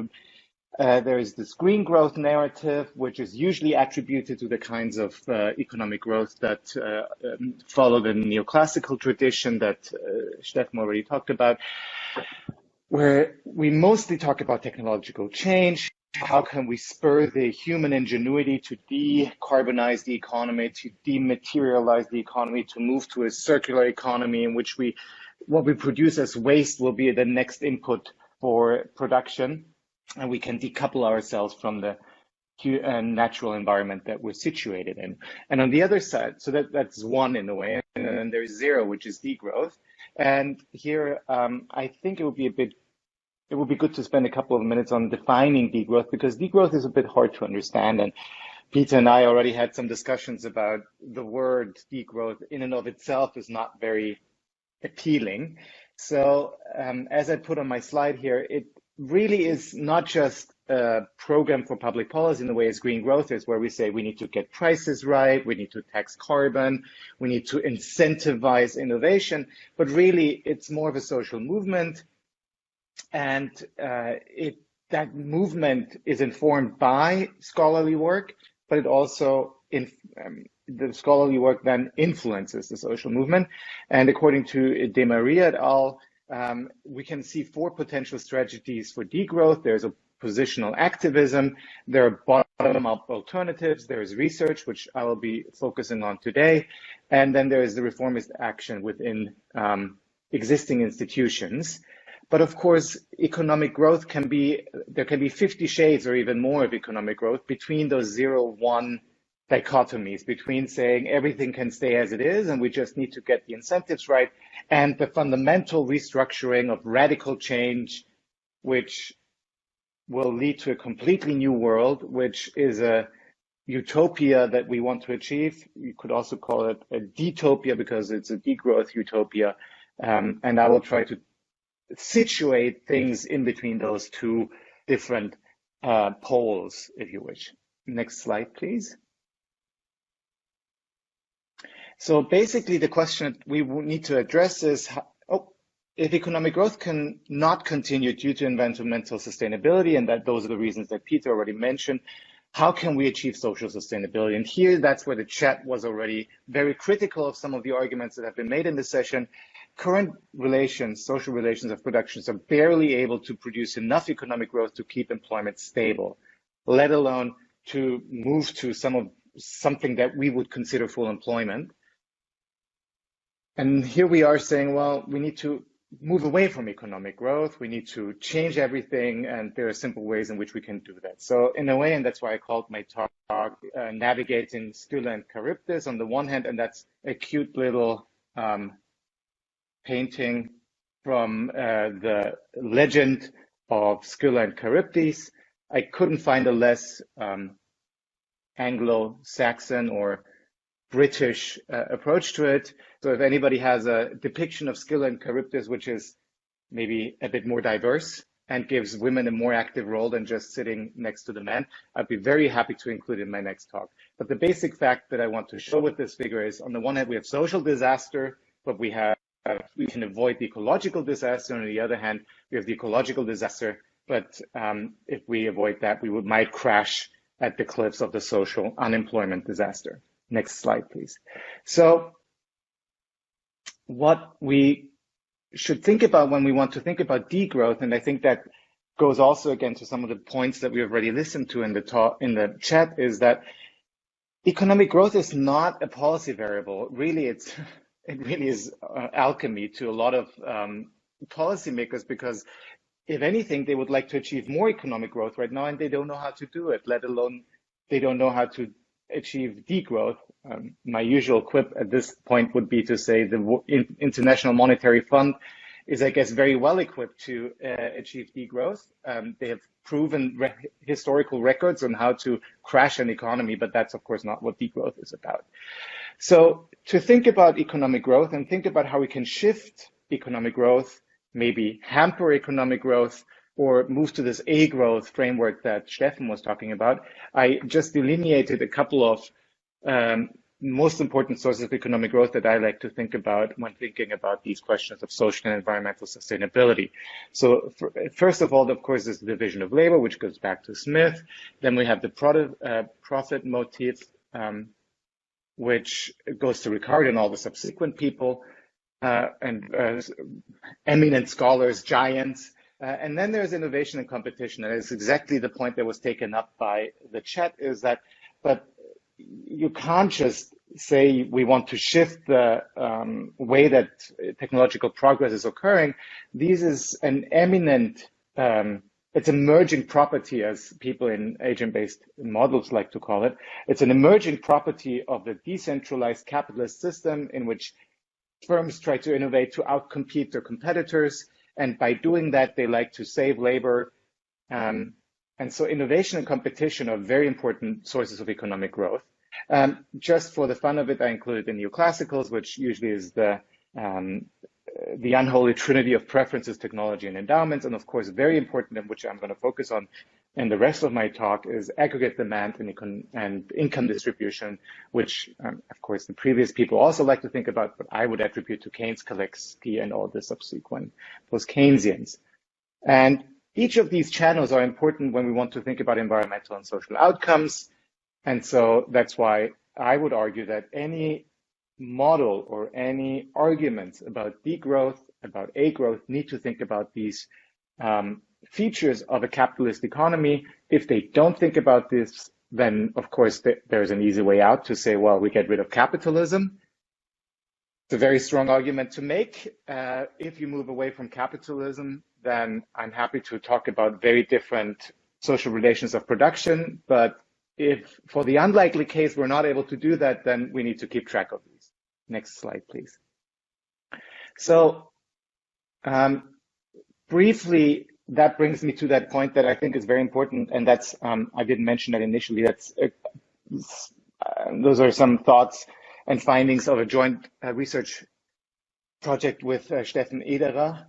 There is this green growth narrative, which is usually attributed to the kinds of economic growth that follow the neoclassical tradition that Steffen already talked about, where we mostly talk about technological change. How can we spur the human ingenuity to decarbonize the economy, to dematerialize the economy, to move to a circular economy in which what we produce as waste will be the next input for production, and we can decouple ourselves from the natural environment that we're situated in. And on the other side, so that's one in a way, and then there's zero, which is degrowth. And here, I think it would be good to spend a couple of minutes on defining degrowth, because degrowth is a bit hard to understand. And Peter and I already had some discussions about the word degrowth in and of itself is not very appealing. So as I put on my slide here, it really is not just a program for public policy in the way as green growth is, where we say we need to get prices right, we need to tax carbon, we need to incentivize innovation, but really it's more of a social movement. And that movement is informed by scholarly work, but it also, the scholarly work then influences the social movement. And according to De Maria et al., we can see 4 potential strategies for degrowth. There's a positional activism, there are bottom-up alternatives, there is research, which I will be focusing on today, and then there is the reformist action within existing institutions. But of course, economic growth there can be 50 shades or even more of economic growth between those 0-1 dichotomies, between saying everything can stay as it is and we just need to get the incentives right, and the fundamental restructuring of radical change, which will lead to a completely new world, which is a utopia that we want to achieve. You could also call it a detopia because it's a degrowth utopia. And I will try to situate things in between those 2 different poles, if you wish. Next slide, please. So basically the question we need to address is, if economic growth can not continue due to environmental sustainability, and those are the reasons that Peter already mentioned, how can we achieve social sustainability? And here, that's where the chat was already very critical of some of the arguments that have been made in this session. Current relations, social relations of productions, are barely able to produce enough economic growth to keep employment stable, let alone to move to something that we would consider full employment. And here we are saying, well, we need to move away from economic growth, we need to change everything, and there are simple ways in which we can do that. So in a way, and that's why I called my talk Navigating Scylla and Charybdis on the one hand, and that's a cute little painting from the legend of Scylla and Charybdis. I couldn't find a less Anglo-Saxon or British approach to it. So if anybody has a depiction of Scylla and Charybdis, which is maybe a bit more diverse and gives women a more active role than just sitting next to the men, I'd be very happy to include it in my next talk. But the basic fact that I want to show with this figure is, on the one hand, we have social disaster, but we can avoid the ecological disaster. On the other hand, we have the ecological disaster, but if we avoid that, we might crash at the cliffs of the social unemployment disaster. Next slide, please. So what we should think about when we want to think about degrowth, and I think that goes also again to some of the points that we have already listened to in the chat, is that economic growth is not a policy variable. Really, it really is alchemy to a lot of policymakers, because if anything, they would like to achieve more economic growth right now, and they don't know how to do it, let alone they don't know how to achieve degrowth, my usual quip at this point would be to say the International Monetary Fund is, I guess, very well equipped to achieve degrowth. They have proven historical records on how to crash an economy, but that's, of course, not what degrowth is about. So to think about economic growth and think about how we can shift economic growth, maybe hamper economic growth, or move to this A-growth framework that Steffen was talking about, I just delineated a couple of most important sources of economic growth that I like to think about when thinking about these questions of social and environmental sustainability. So first of all, of course, is the division of labor, which goes back to Smith. Then we have the profit motif, which goes to Eckhard and all the subsequent people, and eminent scholars, giants. And then there's innovation and competition. And it's exactly the point that was taken up by the chat, is that, but you can't just say we want to shift the way that technological progress is occurring. This is an eminent, it's emerging property, as people in agent-based models like to call it. It's an emerging property of the decentralized capitalist system in which firms try to innovate to outcompete their competitors. And by doing that, they like to save labor. And so innovation and competition are very important sources of economic growth. Just for the fun of it, I included the neoclassicals, which usually is the unholy trinity of preferences, technology, and endowments. And of course, very important, and which I'm going to focus on in the rest of my talk, is aggregate demand and income distribution, which, of course, the previous people also like to think about, but I would attribute to Keynes, Kalecki, and all the subsequent post-Keynesians. And each of these channels are important when we want to think about environmental and social outcomes. And so that's why I would argue that any model or any arguments about degrowth, about A-growth, need to think about these features of a capitalist economy. If they don't think about this, then of course there's an easy way out to say, well, we get rid of capitalism. It's a very strong argument to make. If you move away from capitalism, then I'm happy to talk about very different social relations of production. But if for the unlikely case we're not able to do that, then we need to keep track of these. Next slide, please. So briefly, that brings me to that point that I think is very important, and that's, I didn't mention that initially, that's those are some thoughts and findings of a joint research project with Stefan Ederer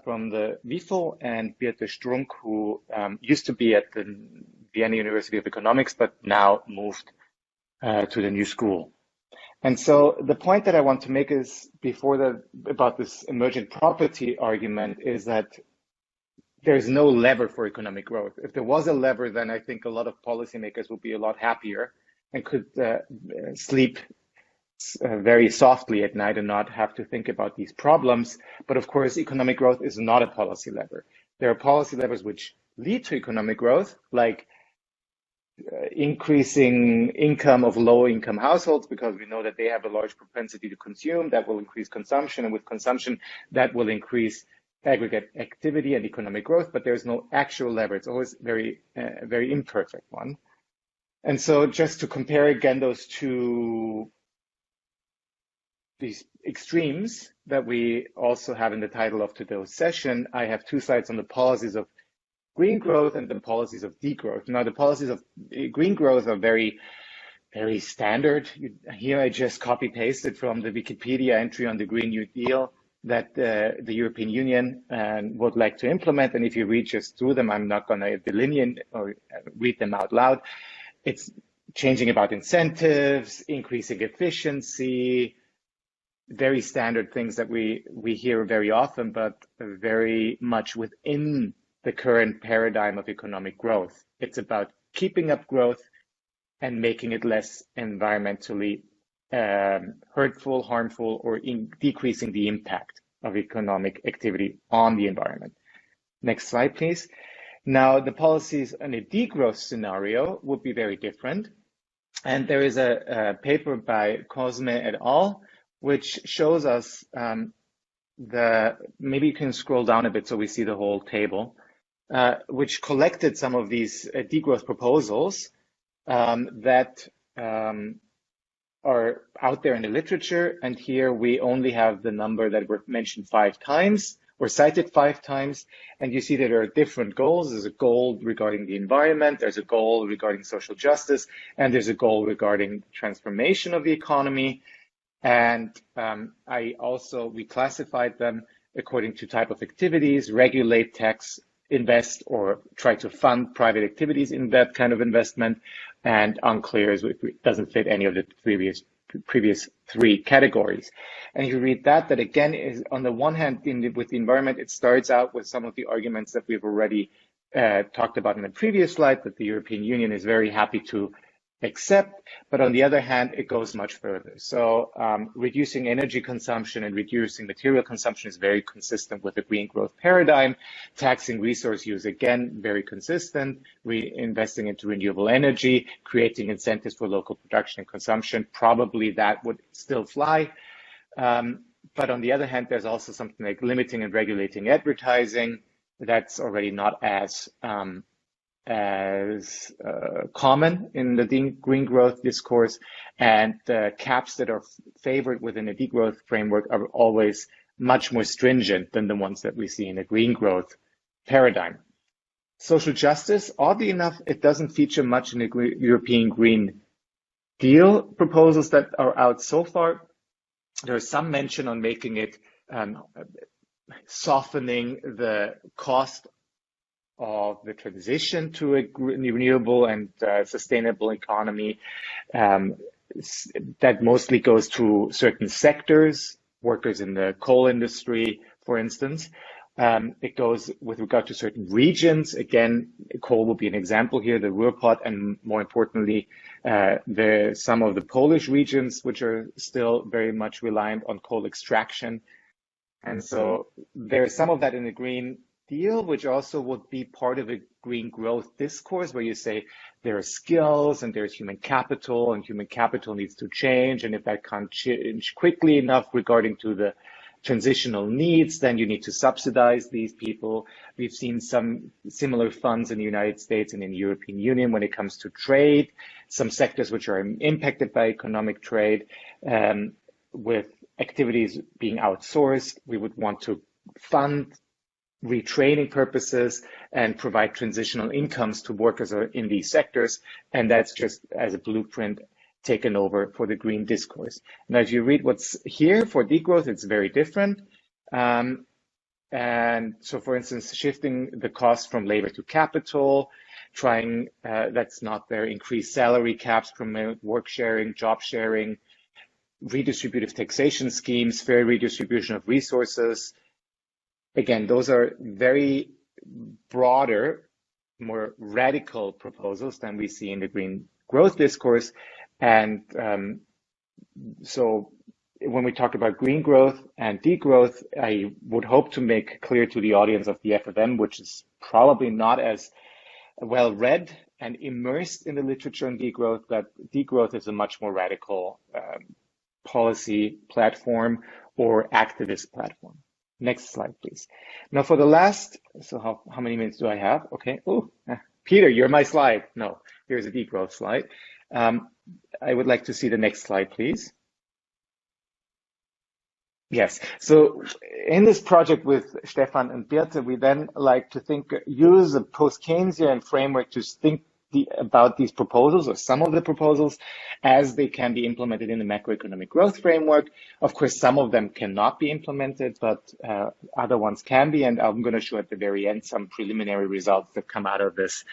from the WIFO and Birte Strunk, who used to be at the Vienna University of Economics, but now moved to the new school. And so the point that I want to make is about this emergent property argument is that there's no lever for economic growth. If there was a lever, then I think a lot of policymakers would be a lot happier and could sleep very softly at night and not have to think about these problems. But of course, economic growth is not a policy lever. There are policy levers which lead to economic growth, like increasing income of low-income households, because we know that they have a large propensity to consume. That will increase consumption, and with consumption, that will increase aggregate activity and economic growth. But there's no actual lever. It's always very imperfect one. And so, just to compare again those these extremes that we also have in the title of today's session, I have two slides on the policies of green growth and the policies of degrowth. Now, the policies of green growth are very, very standard. Here I just copy-pasted from the Wikipedia entry on the Green New Deal that the European Union would like to implement. And if you read just through them, I'm not going to delineate or read them out loud. It's changing about incentives, increasing efficiency, very standard things that we hear very often, but very much within the current paradigm of economic growth. It's about keeping up growth and making it less environmentally hurtful, harmful, or decreasing the impact of economic activity on the environment. Next slide, please. Now, the policies in a degrowth scenario would be very different. And there is a paper by Cosme et al., which shows us maybe you can scroll down a bit so we see the whole table, which collected some of these degrowth proposals that are out there in the literature. And here we only have the number that were mentioned 5 times or cited 5 times. And you see that there are different goals. There's a goal regarding the environment, there's a goal regarding social justice, and there's a goal regarding transformation of the economy. And we classified them according to type of activities: regulate, tax, invest, or try to fund private activities in that kind of investment, and unclear if it doesn't fit any of the previous 3 categories. And if you read that again is, on the one hand, with the environment, it starts out with some of the arguments that we've already talked about in the previous slide, that the European Union is very happy to accept, but on the other hand, it goes much further. So reducing energy consumption and reducing material consumption is very consistent with the green growth paradigm. Taxing resource use, again, very consistent. Investing into renewable energy, creating incentives for local production and consumption, probably that would still fly. But on the other hand, there's also something like limiting and regulating advertising. That's already not as common in the green growth discourse, and the caps that are favored within a degrowth framework are always much more stringent than the ones that we see in a green growth paradigm. Social justice, oddly enough, it doesn't feature much in the European Green Deal proposals that are out so far. There's some mention on making it softening the cost of the transition to a renewable and sustainable economy. That mostly goes to certain sectors, workers in the coal industry, for instance. It goes with regard to certain regions. Again, coal will be an example here, the Ruhrpott, and more importantly, some of the Polish regions, which are still very much reliant on coal extraction. And so there's some of that in the Green Deal, which also would be part of a green growth discourse, where you say there are skills and there's human capital, and human capital needs to change. And if that can't change quickly enough regarding to the transitional needs, then you need to subsidize these people. We've seen some similar funds in the United States and in the European Union when it comes to trade, some sectors which are impacted by economic trade, with activities being outsourced. We would want to fund retraining purposes and provide transitional incomes to workers in these sectors. And that's just as a blueprint taken over for the green discourse. Now, if you read what's here for degrowth, it's very different. And so, for instance, shifting the cost from labor to capital, trying, that's not there, increase salary caps, promote work sharing, job sharing, redistributive taxation schemes, fair redistribution of resources. Again, those are very broader, more radical proposals than we see in the green growth discourse. And so when we talk about green growth and degrowth, I would hope to make clear to the audience of the FFM, which is probably not as well read and immersed in the literature on degrowth, that degrowth is a much more radical policy platform or activist platform. Next slide, please. Now for the last, so how many minutes do I have? Okay. Oh, Peter, you're my slide. No, here's a degrowth slide. I would like to see the next slide, please. Yes. So in this project with Steffen and Birte, we then like to use a post-Keynesian framework to think about these proposals, or some of the proposals, as they can be implemented in the macroeconomic growth framework. Of course, some of them cannot be implemented, but other ones can be. And I'm going to show at the very end some preliminary results that come out of this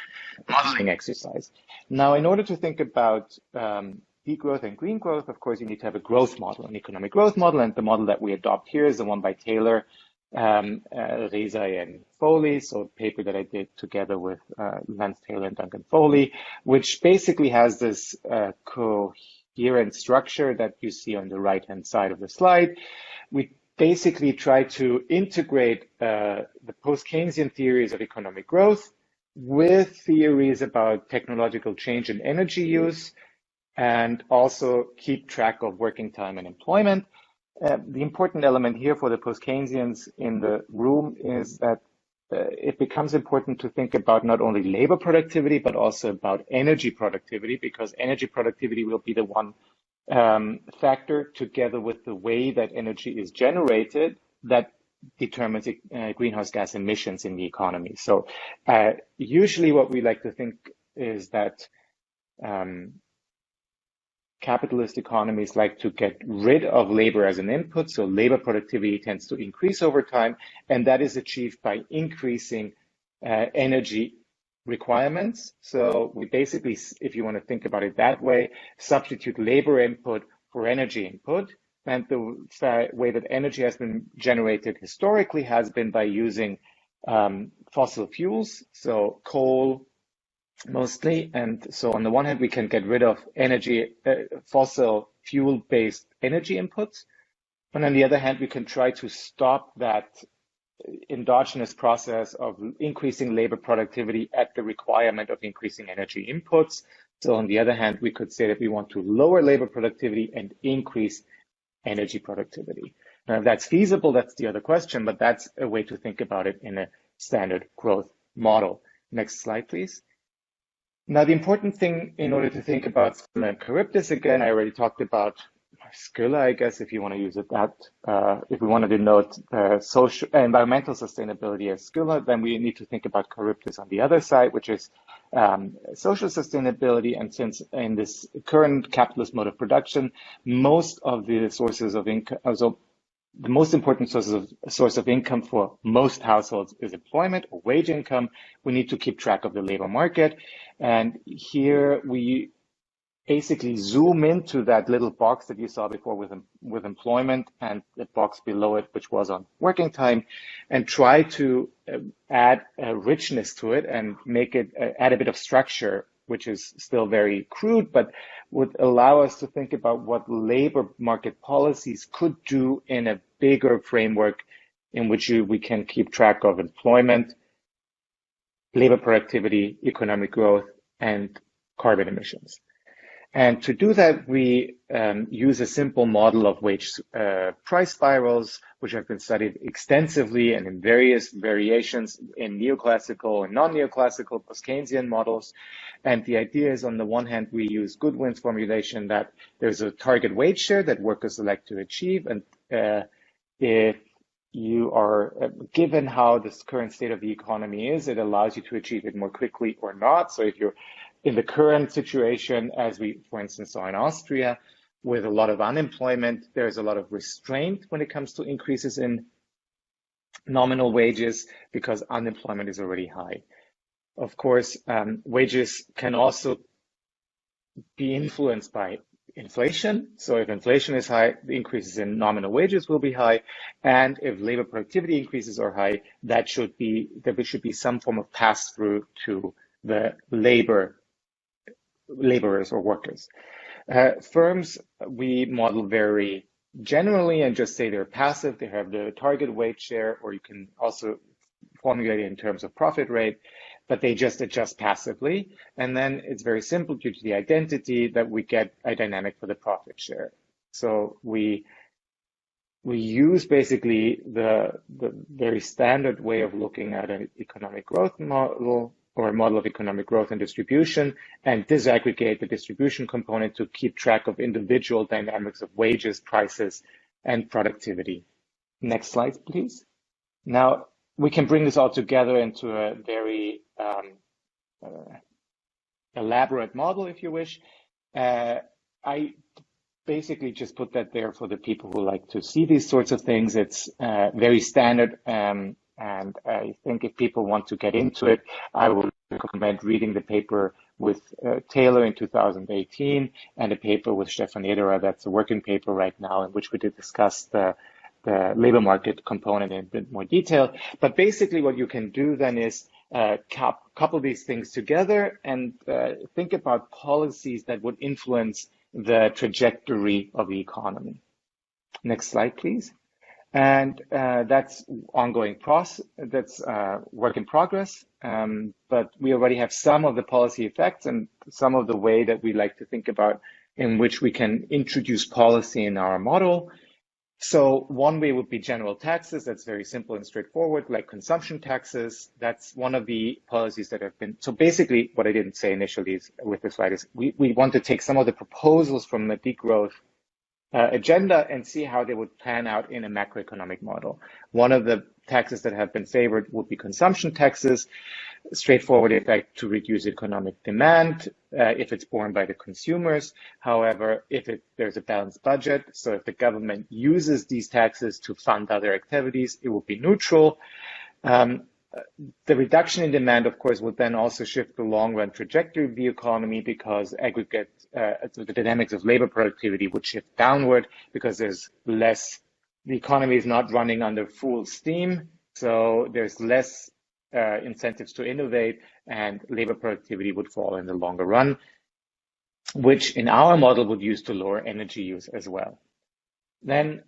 modeling exercise. Now, in order to think about degrowth and green growth, of course, you need to have a growth model, an economic growth model. And the model that we adopt here is the one by Taylor, Rezai and Foley, so a paper that I did together with Lance Taylor and Duncan Foley, which basically has this coherent structure that you see on the right-hand side of the slide. We basically try to integrate the post-Keynesian theories of economic growth with theories about technological change and energy use, and also keep track of working time and employment. The important element here for the post-Keynesians in the room is that it becomes important to think about not only labor productivity, but also about energy productivity, because energy productivity will be the one factor, together with the way that energy is generated, that determines greenhouse gas emissions in the economy. So usually what we like to think is that capitalist economies like to get rid of labor as an input, so labor productivity tends to increase over time, and that is achieved by increasing energy requirements. So we basically, if you want to think about it that way, substitute labor input for energy input. And the way that energy has been generated historically has been by using fossil fuels, so coal, mostly. And so on the one hand, we can get rid of energy, fossil fuel-based energy inputs. And on the other hand, we can try to stop that endogenous process of increasing labor productivity at the requirement of increasing energy inputs. So on the other hand, we could say that we want to lower labor productivity and increase energy productivity. Now, if that's feasible, that's the other question, but that's a way to think about it in a standard growth model. Next slide, please. Now, the important thing in order to think about Scylla and Charybdis, again, I already talked about Scylla, I guess, if you want to use it that, if we want to denote social, environmental sustainability as Scylla, then we need to think about Charybdis on the other side, which is social sustainability. And since in this current capitalist mode of production, most of the sources of income, so the most important source of income for most households is employment or wage income. We need to keep track of the labor market. And here we basically zoom into that little box that you saw before with employment, and the box below it, which was on working time, and try to add a richness to it and make it, add a bit of structure, which is still very crude, but would allow us to think about what labor market policies could do in a bigger framework in which we can keep track of employment, labor productivity, economic growth, and carbon emissions. And to do that, we use a simple model of wage price spirals, which have been studied extensively and in various variations in neoclassical and non-neoclassical post-Keynesian models. And the idea is, on the one hand, we use Goodwin's formulation that there's a target wage share that workers elect to achieve. And if you are given how this current state of the economy is, it allows you to achieve it more quickly or not. So if you're in the current situation, as we, for instance, saw in Austria, with a lot of unemployment, there's a lot of restraint when it comes to increases in nominal wages because unemployment is already high. Of course, wages can also be influenced by inflation. So if inflation is high, the increases in nominal wages will be high. And if labor productivity increases are high, there should be some form of pass-through to the laborers or workers. Firms, we model very generally and just say they're passive. They have the target wage share, or you can also formulate it in terms of profit rate, but they just adjust passively. And then it's very simple due to the identity that we get a dynamic for the profit share. So we use basically the very standard way of looking at an economic growth model, or a model of economic growth and distribution, and disaggregate the distribution component to keep track of individual dynamics of wages, prices, and productivity. Next slide, please. Now, we can bring this all together into a very elaborate model, if you wish. I basically just put that there for the people who like to see these sorts of things. It's very standard. And I think if people want to get into it, I would recommend reading the paper with Taylor in 2018 and a paper with Steffen that's a working paper right now, in which we did discuss the labor market component in a bit more detail. But basically what you can do then is couple these things together and think about policies that would influence the trajectory of the economy. Next slide, please. And that's ongoing process, that's work in progress, but we already have some of the policy effects and some of the way that we like to think about in which we can introduce policy in our model. So one way would be general taxes. That's very simple and straightforward, like consumption taxes. That's one of the policies that have been. So basically, what I didn't say initially is, with this slide is we want to take some of the proposals from the degrowth agenda and see how they would pan out in a macroeconomic model. One of the taxes that have been favored would be consumption taxes, straightforward effect to reduce economic demand if it's borne by the consumers. However, if there's a balanced budget, so if the government uses these taxes to fund other activities, it will be neutral. The reduction in demand, of course, would then also shift the long-run trajectory of the economy, because aggregate the dynamics of labor productivity would shift downward because there's less. The economy is not running under full steam, so there's less incentives to innovate, and labor productivity would fall in the longer run, which in our model would use to lower energy use as well. Then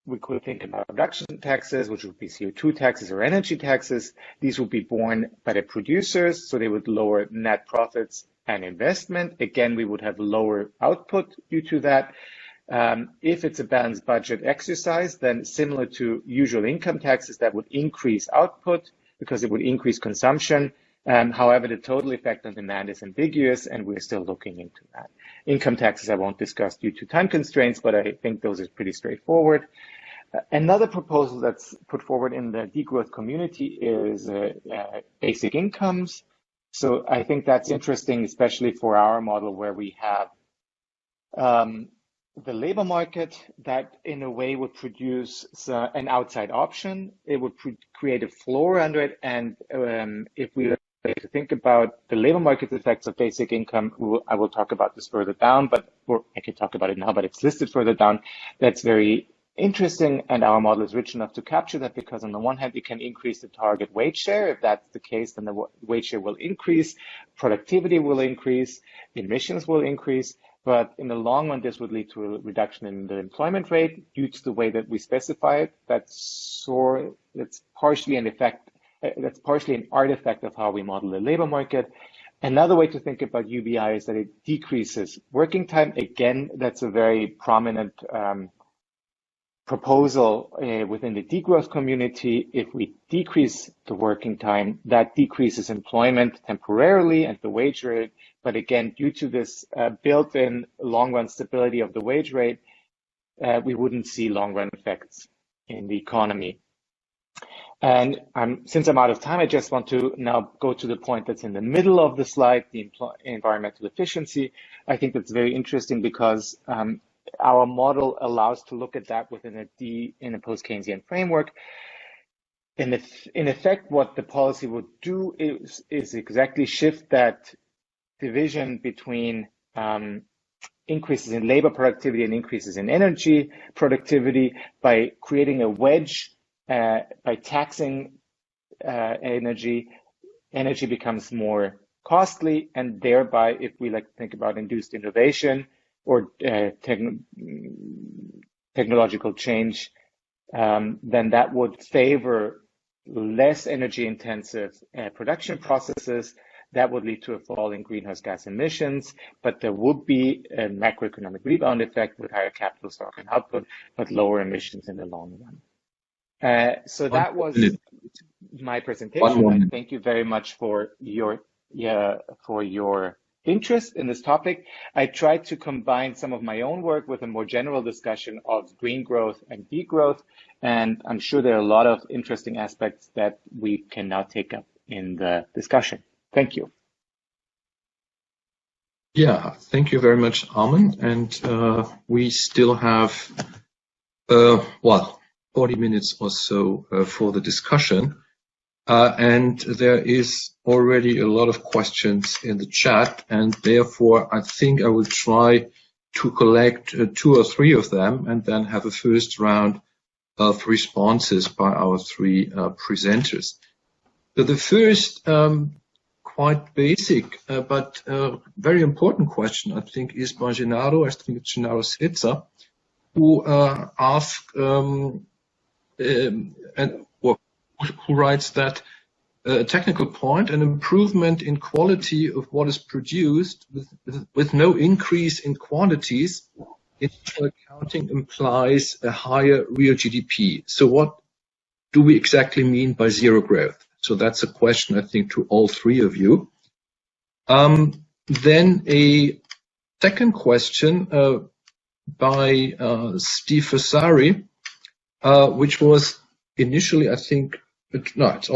we could think about production taxes, which would be CO2 taxes or energy taxes. These would be borne by the producers, so they would lower net profits and investment. Again, we would have lower output due to that. If it's a balanced budget exercise, then similar to usual income taxes, that would increase output because it would increase consumption. However, the total effect on demand is ambiguous, and we're still looking into that. Income taxes I won't discuss due to time constraints, but I think those are pretty straightforward. Another proposal that's put forward in the degrowth community is basic incomes. So I think that's interesting, especially for our model where we have the labor market that in a way would produce an outside option. It would create a floor under it. And if we to think about the labor market effects of basic income, I will talk about this further down, or I can talk about it now, but it's listed further down. That's very interesting, and our model is rich enough to capture that, because on the one hand, it can increase the target wage share. If that's the case, then the wage share will increase, productivity will increase, emissions will increase, but in the long run, this would lead to a reduction in the employment rate due to the way that we specify it. That's partially an effect. That's partially an artifact of how we model the labor market. Another way to think about UBI is that it decreases working time. Again, that's a very prominent proposal within the degrowth community. If we decrease the working time, that decreases employment temporarily and the wage rate. But again, due to this built-in long-run stability of the wage rate, we wouldn't see long-run effects in the economy. And since I'm out of time, I just want to now go to the point that's in the middle of the slide, the environmental efficiency. I think that's very interesting because our model allows to look at that within a post-Keynesian framework. In effect, what the policy would do is exactly shift that division between increases in labor productivity and increases in energy productivity by creating a wedge. By taxing energy becomes more costly, and thereby, if we like to think about induced innovation or technological change, then that would favor less energy intensive production processes. That would lead to a fall in greenhouse gas emissions, but there would be a macroeconomic rebound effect with higher capital stock and output, but lower emissions in the long run. So that was my presentation. Thank you very much for your interest in this topic. I tried to combine some of my own work with a more general discussion of green growth and degrowth, and I'm sure there are a lot of interesting aspects that we can now take up in the discussion. Thank you. Yeah, thank you very much, Armon. And we still have 40 minutes or so for the discussion. And there is already a lot of questions in the chat, and therefore I think I will try to collect 2 or 3 of them and then have a first round of responses by our 3 presenters. So the first quite basic but very important question, I think, is by Gennaro. I think it's Gennaro Sezza, who asked who writes that a technical point, an improvement in quality of what is produced with no increase in quantities internal accounting implies a higher real GDP. So what do we exactly mean by zero growth? So that's a question, I think, to all three of you. Then a second question by Steve Vasari, which was initially, I think, it's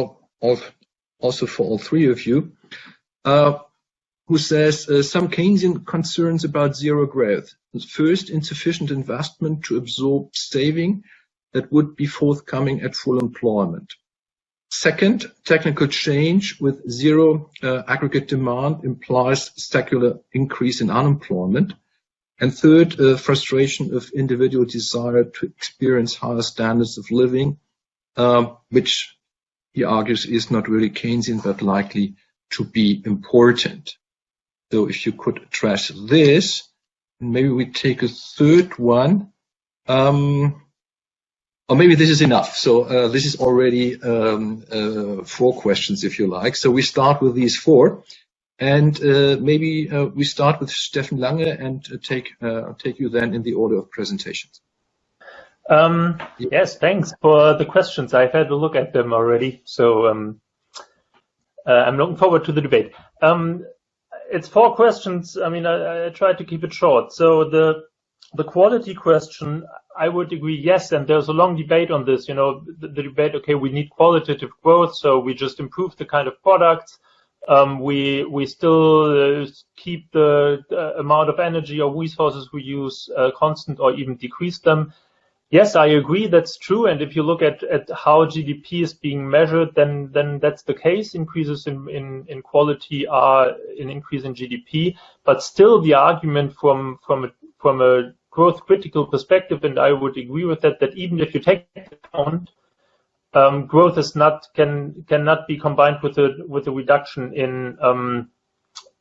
also for all three of you, who says some Keynesian concerns about zero growth. First, insufficient investment to absorb saving that would be forthcoming at full employment. Second, technical change with zero aggregate demand implies secular increase in unemployment. And third, frustration of individual desire to experience higher standards of living, which he argues is not really Keynesian, but likely to be important. So if you could address this, maybe we take a third one. Or maybe this is enough. So this is already 4 questions, if you like. So we start with these 4. And maybe we start with Steffen Lange and take you then in the order of presentations. Yes, thanks for the questions. I've had a look at them already, so I'm looking forward to the debate. It's 4 questions. I mean, I tried to keep it short. So the quality question, I would agree, yes, and there's a long debate on this. You know, the debate, okay, we need qualitative growth, so we just improve the kind of products. We still keep the amount of energy or resources we use constant or even decrease them. Yes, I agree, that's true. And if you look at how GDP is being measured, then that's the case. Increases in quality are an increase in GDP. But still, the argument from a growth critical perspective, and I would agree with that even if you take into account growth cannot be combined with a reduction in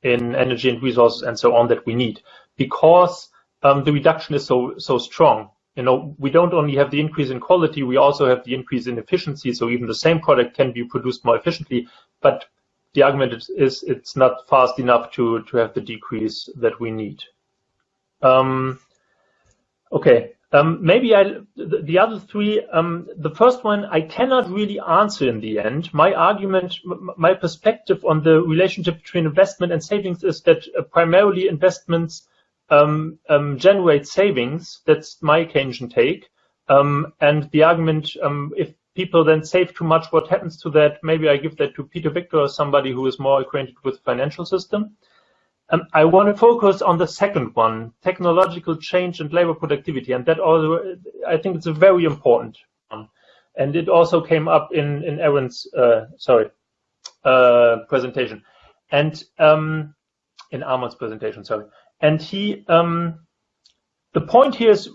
energy and resources and so on that we need, because the reduction is so strong. You know, we don't only have the increase in quality, we also have the increase in efficiency. So even the same product can be produced more efficiently, but the argument is it's not fast enough to have the decrease that we need. Okay. Maybe the other 3, the first one I cannot really answer in the end. My argument, my perspective on the relationship between investment and savings is that primarily investments generate savings. That's my Keynesian take. And the argument, if people then save too much, what happens to that? Maybe I give that to Peter Victor or somebody who is more acquainted with the financial system. I want to focus on the second one, technological change and labor productivity, and that also, I think it's a very important one. And it also came up in Aaron's presentation, and in Armon's presentation, sorry. And he, the point here is,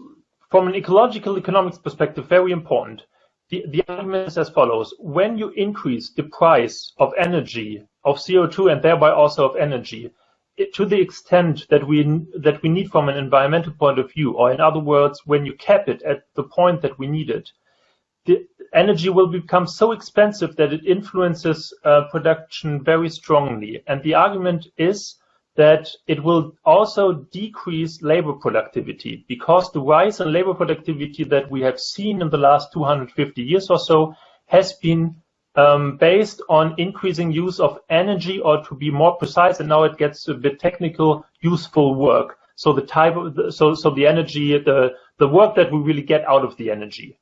from an ecological economics perspective, very important. The argument is as follows: when you increase the price of energy, of CO2, and thereby also of energy, to the extent that we need from an environmental point of view, or in other words, when you cap it at the point that we need it, the energy will become so expensive that it influences production very strongly. And the argument is that it will also decrease labor productivity, because the rise in labor productivity that we have seen in the last 250 years or so has been based on increasing use of energy, or to be more precise, and now it gets a bit technical, useful work. So the type of the energy, the work that we really get out of the energy.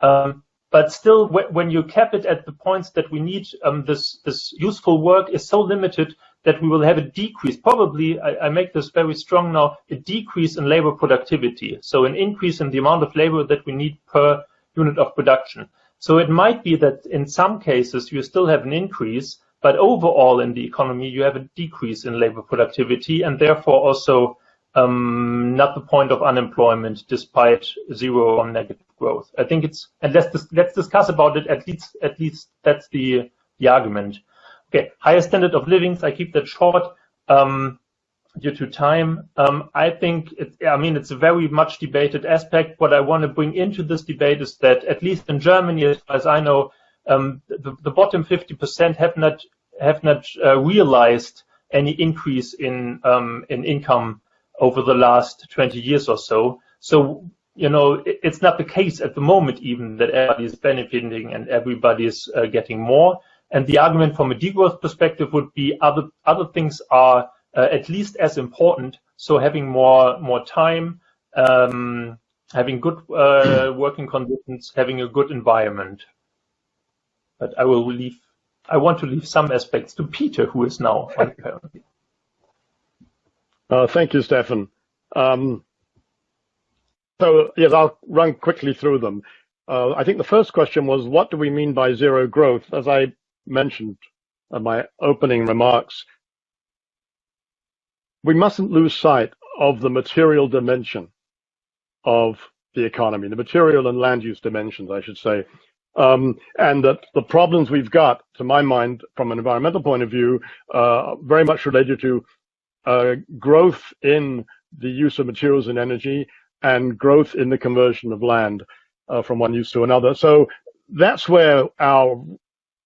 But still, when you cap it at the points that we need, this useful work is so limited that we will have a decrease. Probably, I make this very strong now, a decrease in labor productivity. So an increase in the amount of labor that we need per unit of production. So it might be that in some cases you still have an increase, but overall in the economy you have a decrease in labor productivity, and therefore also not the point of unemployment despite zero or negative growth. I think it's, and let's discuss about it. At least that's the argument. Okay, higher standard of living. I keep that short due to time. I think it's a very much debated aspect. What I want to bring into this debate is that at least in Germany, as far as I know, the bottom 50% have not realized any increase in income over the last 20 years or so. So, it's not the case at the moment even that everybody is benefiting and everybody is getting more. And the argument from a degrowth perspective would be other things are at least as important. So having more time, having good working conditions, having a good environment. But I want to leave some aspects to Peter, who is now on currently. Thank you, Steffen. So yes, I'll run quickly through them. I think the first question was, what do we mean by zero growth? As I mentioned in my opening remarks, we mustn't lose sight of the material dimension of the economy, the material and land use dimensions, I should say. And that the problems we've got, to my mind, from an environmental point of view, very much related to growth in the use of materials and energy and growth in the conversion of land from one use to another. So that's where our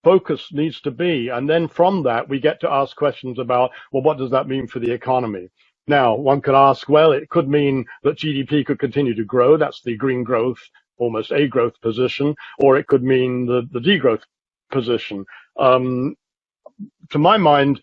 focus needs to be. And then from that, we get to ask questions about, well, what does that mean for the economy? Now, one could ask, well, it could mean that GDP could continue to grow. That's the green growth, almost a growth position, or it could mean the degrowth position. To my mind,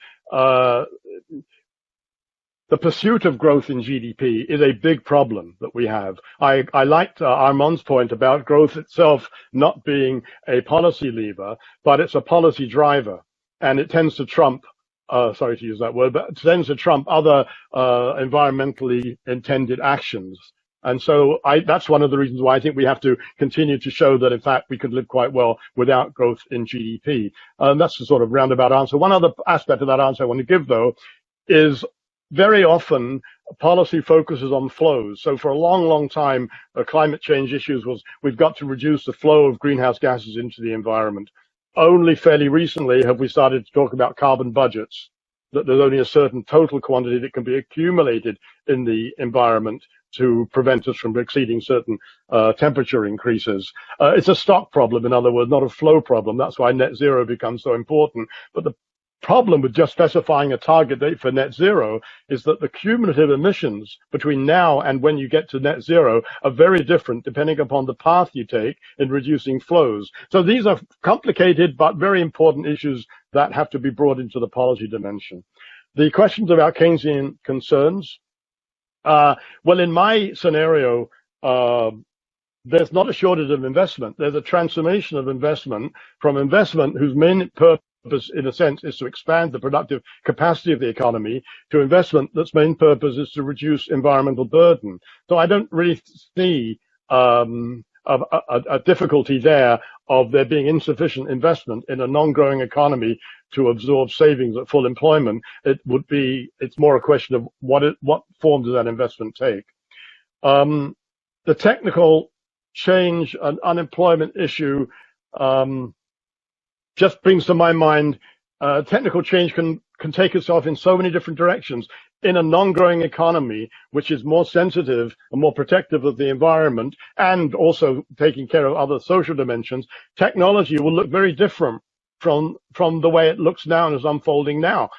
the pursuit of growth in GDP is a big problem that we have. I liked Armon's point about growth itself not being a policy lever, but it's a policy driver, and it tends to trump, sorry to use that word, but it tends to trump other environmentally intended actions. And so that's one of the reasons why I think we have to continue to show that, in fact, we could live quite well without growth in GDP. That's the sort of roundabout answer. One other aspect of that answer I want to give, though, is very often policy focuses on flows. So for a long, long time, climate change issues was we've got to reduce the flow of greenhouse gases into the environment. Only fairly recently have we started to talk about carbon budgets, that there's only a certain total quantity that can be accumulated in the environment to prevent us from exceeding certain temperature increases. It's a stock problem, in other words, not a flow problem. That's why net zero becomes so important. But the problem with just specifying a target date for net zero is that the cumulative emissions between now and when you get to net zero are very different depending upon the path you take in reducing flows. So these are complicated but very important issues that have to be brought into the policy dimension. The questions about Keynesian concerns. Well, in my scenario, there's not a shortage of investment. There's a transformation of investment from investment whose main purpose, in a sense, is to expand the productive capacity of the economy to investment that's main purpose is to reduce environmental burden. So I don't really see a difficulty there of there being insufficient investment in a non-growing economy to absorb savings at full employment. It's more a question of what form does that investment take. The technical change and unemployment issue just brings to my mind technical change can take itself in so many different directions. In a non-growing economy, which is more sensitive and more protective of the environment and also taking care of other social dimensions, technology will look very different from the way it looks now and is unfolding now,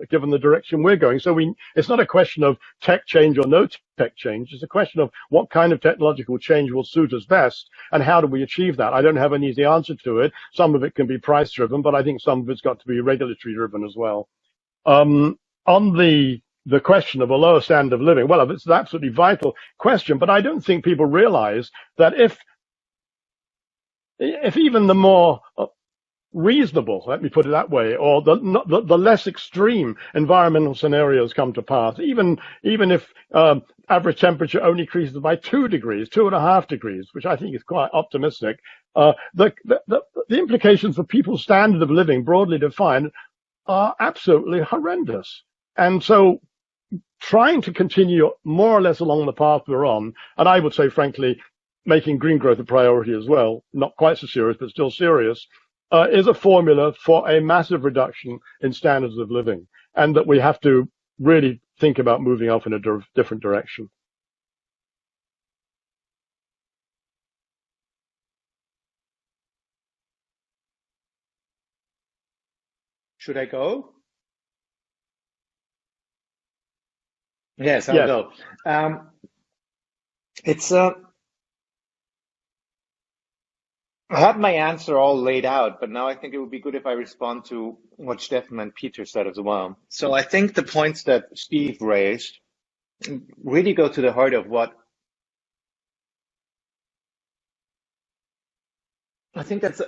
given the direction we're going. So it's not a question of tech change or no tech change. It's a question of what kind of technological change will suit us best and how do we achieve that. I don't have an easy answer to it. Some of it can be price driven, but I think some of it's got to be regulatory driven as well. On the question of a lower standard of living, well, it's an absolutely vital question, but I don't think people realize that if even the more reasonable, let me put it that way, or the less extreme environmental scenarios come to pass, even if average temperature only increases by 2 degrees, 2.5 degrees, which I think is quite optimistic, the implications for people's standard of living, broadly defined, are absolutely horrendous. And so trying to continue more or less along the path we're on, and I would say, frankly, making green growth a priority as well, not quite so serious, but still serious, is a formula for a massive reduction in standards of living, and that we have to really think about moving off in a different direction. Should I go? Yes, I'll go. I have my answer all laid out, but now I think it would be good if I respond to what Steffen and Peter said as well. So I think the points that Steve raised really go to the heart of what I think that's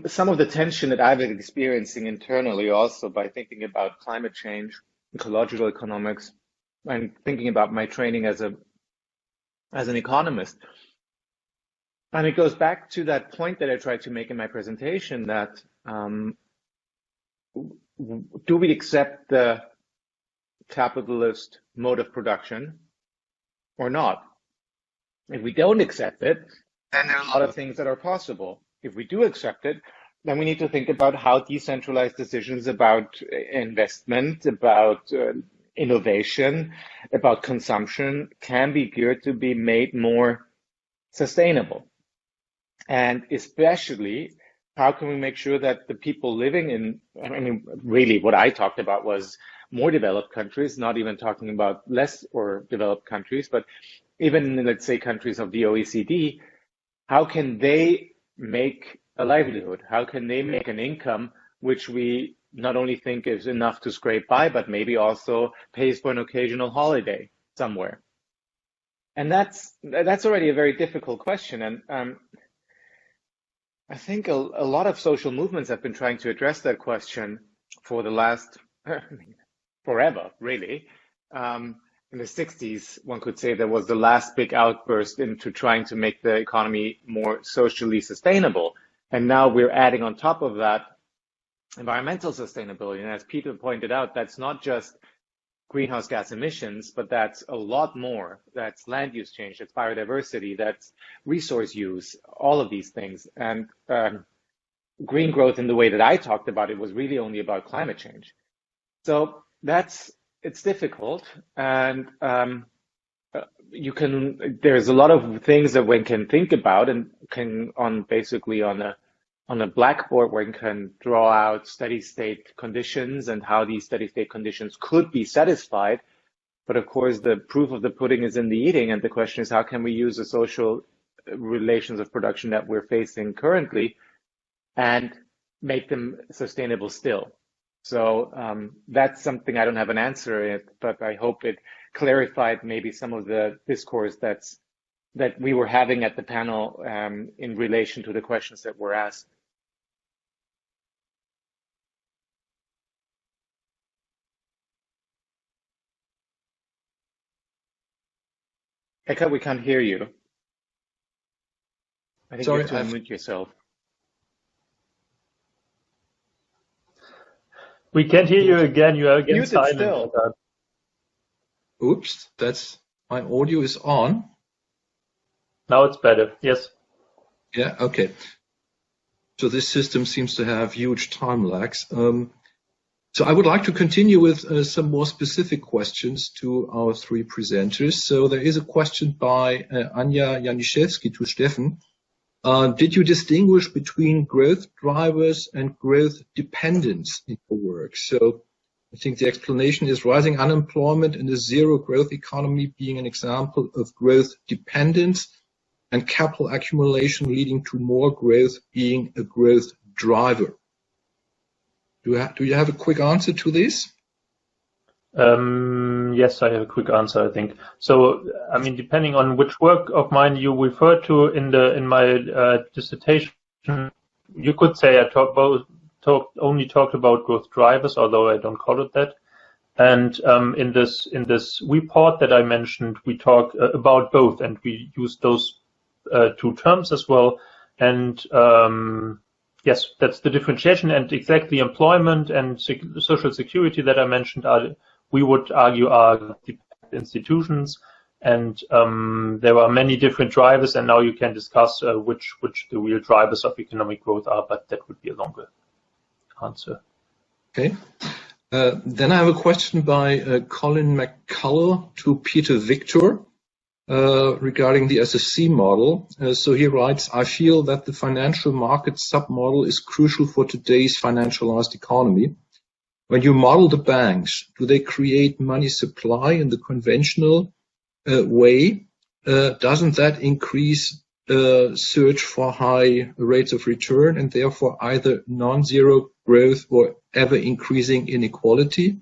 some of the tension that I've been experiencing internally also by thinking about climate change, ecological economics, and thinking about my training as an economist. And it goes back to that point that I tried to make in my presentation that do we accept the capitalist mode of production or not? If we don't accept it, then there are a lot of things that are possible. If we do accept it, then we need to think about how decentralized decisions about investment, about innovation, about consumption can be geared to be made more sustainable. And especially, how can we make sure that the people living in, I mean, really what I talked about was more developed countries, not even talking about less or developed countries, but even, let's say, countries of the OECD, how can they make a livelihood? How can they make an income which we not only think is enough to scrape by, but maybe also pays for an occasional holiday somewhere? And that's already a very difficult question. And I think a lot of social movements have been trying to address that question for the last, forever, really. In the 60s, one could say there was the last big outburst into trying to make the economy more socially sustainable. And now we're adding on top of that environmental sustainability. And as Peter pointed out, that's not just greenhouse gas emissions, but that's a lot more. That's land use change, that's biodiversity, that's resource use, all of these things. And green growth in the way that I talked about it was really only about climate change. So it's difficult. And there's a lot of things that one can think about and basically on a blackboard where you can draw out steady state conditions and how these steady state conditions could be satisfied. But of course, the proof of the pudding is in the eating. And the question is, how can we use the social relations of production that we're facing currently and make them sustainable still? So that's something I don't have an answer in, but I hope it clarified maybe some of the discourse that we were having at the panel in relation to the questions that were asked. Eckhard, we can't hear you. I think you have to unmute yourself. We can't hear you again. You are again silent. Still. Oops, my audio is on. Now it's better. Yes. Yeah, okay. So this system seems to have huge time lags. So I would like to continue with some more specific questions to our three presenters. So there is a question by Anja Janiszewski to Steffen. Did you distinguish between growth drivers and growth dependence in your work? So I think the explanation is rising unemployment in a zero growth economy being an example of growth dependence, and capital accumulation leading to more growth being a growth driver. Do you have a quick answer to this? Yes, I have a quick answer, I think. So, I mean, depending on which work of mine you refer to in my dissertation, you could say I only talked about growth drivers, although I don't call it that. And in this report that I mentioned, we talk about both, and we use those two terms as well. And yes, that's the differentiation, and exactly employment and social security that I mentioned we would argue are institutions, and there are many different drivers, and now you can discuss which the real drivers of economic growth are, but that would be a longer answer. Okay. Then I have a question by Colin McCullough to Peter Victor regarding the SFC model. So he writes, I feel that the financial market submodel is crucial for today's financialized economy. when you model the banks, do they create money supply in the conventional way? Doesn't that increase search for high rates of return and therefore either non-zero growth or ever increasing inequality?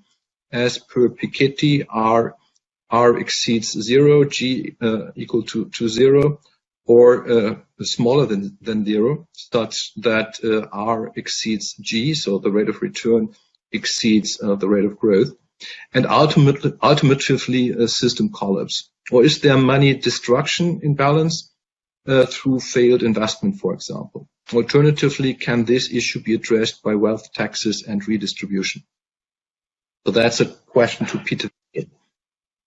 As per Piketty, R exceeds 0, G equal to 0, or smaller than 0, such that R exceeds G, so the rate of return exceeds the rate of growth, and ultimately a system collapse? Or is there money destruction in balance through failed investment, for example? Alternatively, can this issue be addressed by wealth taxes and redistribution? So that's a question to Peter.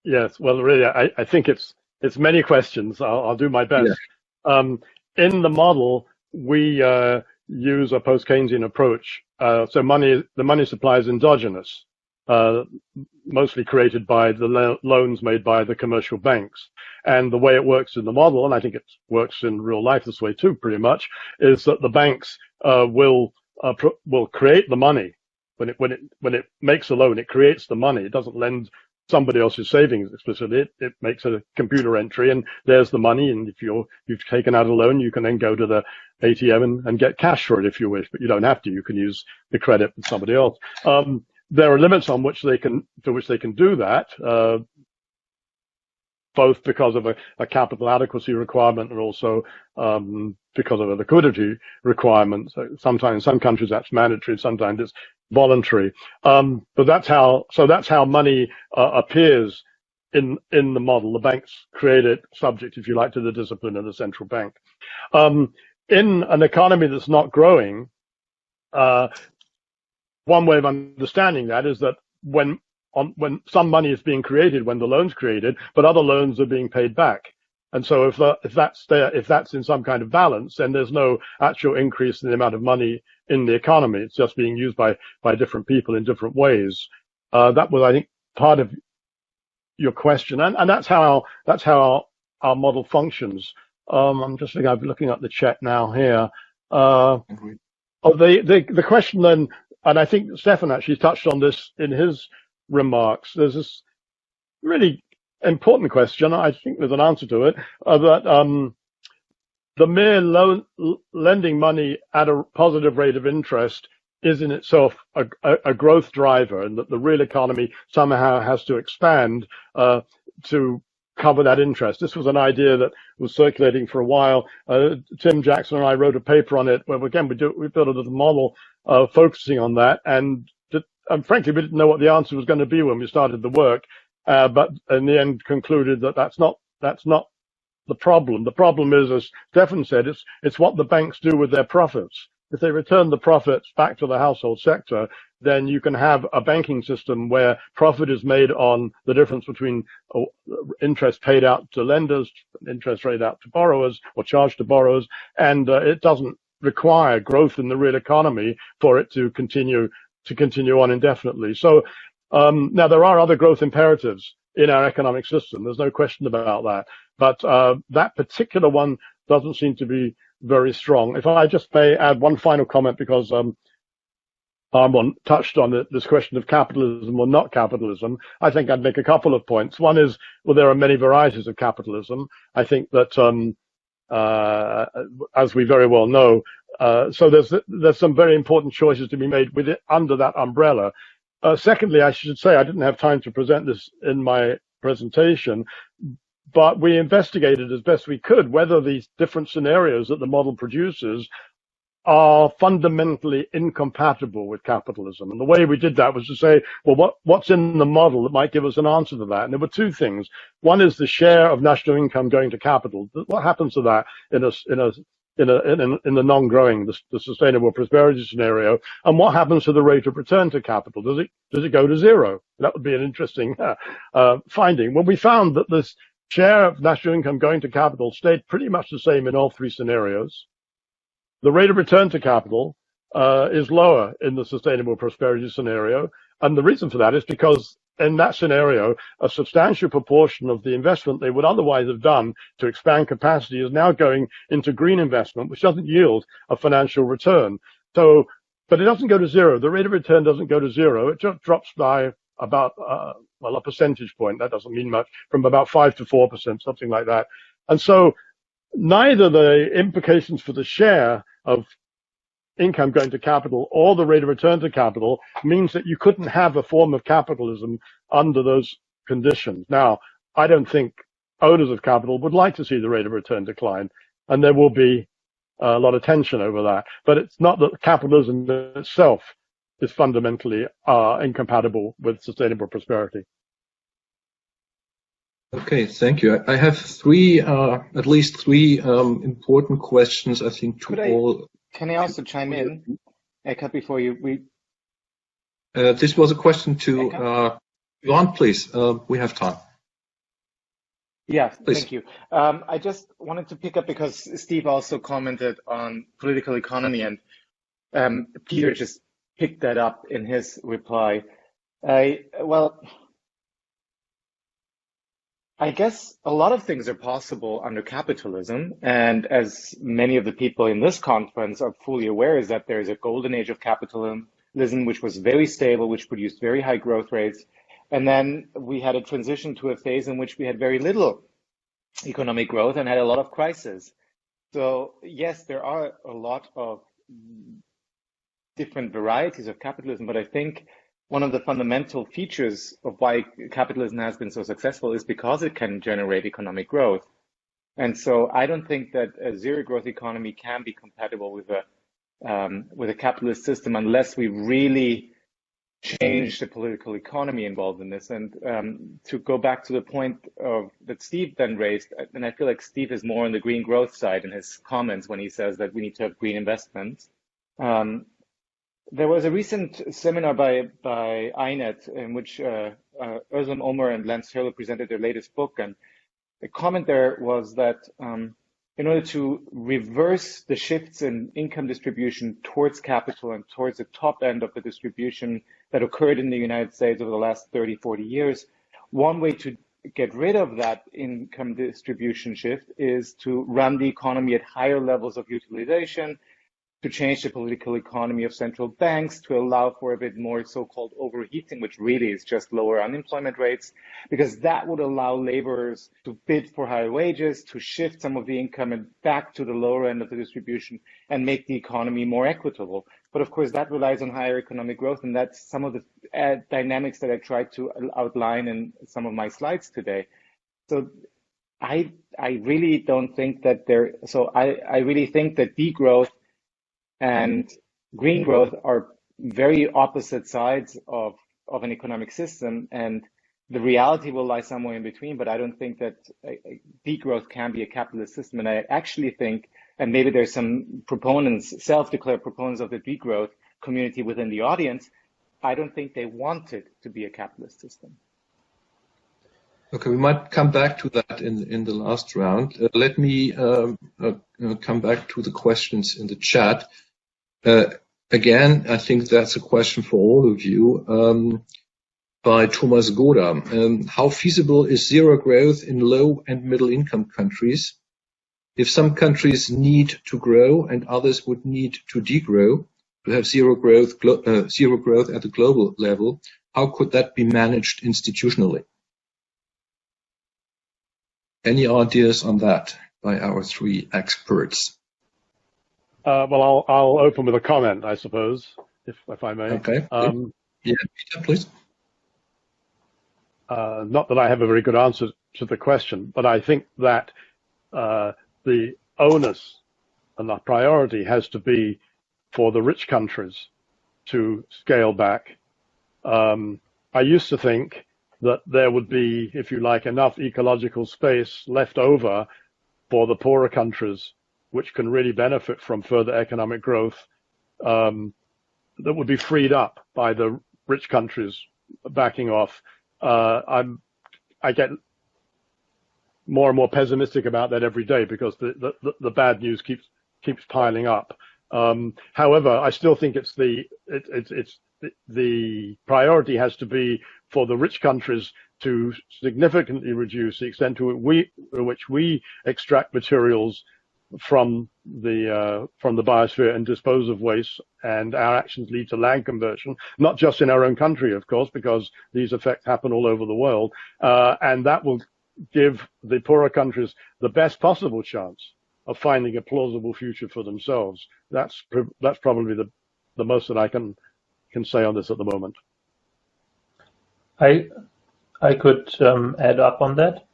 Yes, well, really, I think it's many questions. I'll do my best. Yeah. In the model, we use a post-Keynesian approach. So the money supply is endogenous, mostly created by the loans made by the commercial banks. And the way it works in the model, and I think it works in real life this way too, pretty much, is that the banks will create the money. When it makes a loan, it creates the money. It doesn't lend somebody else's savings explicitly. It makes a computer entry, and there's the money. And if you've taken out a loan, you can then go to the ATM and get cash for it if you wish, but you don't have to. You can use the credit with somebody else. There are limits on which they can do that, both because of a capital adequacy requirement and also because of a liquidity requirement. So sometimes in some countries that's mandatory, sometimes it's voluntary. But that's how money appears in the model. The banks create it subject, if you like, to the discipline of the central bank. In an economy that's not growing, one way of understanding that is that when some money is being created, when the loan's created, but other loans are being paid back. And so if that's in some kind of balance, then there's no actual increase in the amount of money in the economy. It's just being used by different people in different ways. That was, I think, part of your question, and that's how our model functions. I'm just thinking, I'm looking at the chat now here. The question then, and I think Steffen actually touched on this in his remarks. There's this really important question. I think there's an answer to it, that the mere lending money at a positive rate of interest is in itself a growth driver, and that the real economy somehow has to expand to cover that interest. This was an idea that was circulating for a while. Tim Jackson and I wrote a paper on it where, again, we built a little model focusing on that, and frankly, we didn't know what the answer was going to be when we started the work, but in the end concluded that that's not the problem. The problem is, as Steffen said, it's what the banks do with their profits. If they return the profits back to the household sector, then you can have a banking system where profit is made on the difference between interest paid out to lenders, interest paid out to borrowers, or charged to borrowers, and it doesn't require growth in the real economy for it to continue on indefinitely. So now there are other growth imperatives in our economic system. There's no question about that. But that particular one doesn't seem to be very strong. If I just may add one final comment, because Armon touched on this question of capitalism or not capitalism, I think I'd make a couple of points. One is, well, there are many varieties of capitalism. I think that, as we very well know, so there's some very important choices to be made with it under that umbrella. Secondly, I should say I didn't have time to present this in my presentation, but we investigated as best we could whether these different scenarios that the model produces are fundamentally incompatible with capitalism. And the way we did that was to say, well, what's in the model that might give us an answer to that? And there were two things. One is the share of national income going to capital. What happens to that in the non-growing, the sustainable prosperity scenario? And what happens to the rate of return to capital? Does it go to zero? That would be an interesting finding. Well, we found that this share of national income going to capital stayed pretty much the same in all three scenarios. The rate of return to capital is lower in the sustainable prosperity scenario. And the reason for that is because in that scenario, a substantial proportion of the investment they would otherwise have done to expand capacity is now going into green investment, which doesn't yield a financial return. So but it doesn't go to zero. The rate of return doesn't go to zero. It just drops by about, well, a percentage point. That doesn't mean much, from about 5 to 4%, something like that. And so neither the implications for the share of income going to capital or the rate of return to capital means that you couldn't have a form of capitalism under those conditions. Now, I don't think owners of capital would like to see the rate of return decline, and there will be a lot of tension over that. But it's not that capitalism itself is fundamentally incompatible with sustainable prosperity. Okay, thank you. I have at least three important questions, I think, to all. Can I also chime in, Eckhard, before you? This was a question to Johan, please. We have time. Yeah, please. Thank you. I just wanted to pick up because Steve also commented on political economy, and Peter just picked that up in his reply. I guess a lot of things are possible under capitalism, and as many of the people in this conference are fully aware, is that there is a golden age of capitalism, which was very stable, which produced very high growth rates. And then we had a transition to a phase in which we had very little economic growth and had a lot of crises. So yes, there are a lot of different varieties of capitalism, but I think one of the fundamental features of why capitalism has been so successful is because it can generate economic growth. And so I don't think that a zero growth economy can be compatible with a capitalist system unless we really change the political economy involved in this. And to go back to the point that Steve then raised, and I feel like Steve is more on the green growth side in his comments when he says that we need to have green investments. There was a recent seminar by INET in which Özlem Omer and Lance Turlow presented their latest book, and the comment there was that in order to reverse the shifts in income distribution towards capital and towards the top end of the distribution that occurred in the United States over the last 30, 40 years, one way to get rid of that income distribution shift is to run the economy at higher levels of utilization, to change the political economy of central banks, to allow for a bit more so-called overheating, which really is just lower unemployment rates, because that would allow laborers to bid for higher wages, to shift some of the income and back to the lower end of the distribution and make the economy more equitable. But of course, that relies on higher economic growth, and that's some of the dynamics that I tried to outline in some of my slides today. So I really don't think that I really think that degrowth and green growth are very opposite sides of an economic system, and the reality will lie somewhere in between. But I don't think that degrowth can be a capitalist system. And I actually think, and maybe there's some proponents, self-declared proponents of the degrowth community within the audience, I don't think they want it to be a capitalist system. Okay, we might come back to that in the last round. Let me come back to the questions in the chat. Again, I think that's a question for all of you. By Thomas Goda. How feasible is zero growth in low and middle income countries? If some countries need to grow and others would need to degrow, to have zero growth at the global level, how could that be managed institutionally? Any ideas on that by our three experts? Well, I'll open with a comment, I suppose, if I may. Okay. Yeah, Peter, please. Not that I have a very good answer to the question, but I think that the onus and the priority has to be for the rich countries to scale back. I used to think that there would be, if you like, enough ecological space left over for the poorer countries, which can really benefit from further economic growth, that would be freed up by the rich countries backing off. I get more and more pessimistic about that every day because the bad news keeps piling up. However, I still think the priority has to be for the rich countries to significantly reduce the extent to which we extract materials from the biosphere and dispose of waste, and our actions lead to land conversion, not just in our own country, of course, because these effects happen all over the world, and that will give the poorer countries the best possible chance of finding a plausible future for themselves. That's probably the most that I can say on this at the moment. I could add up on that.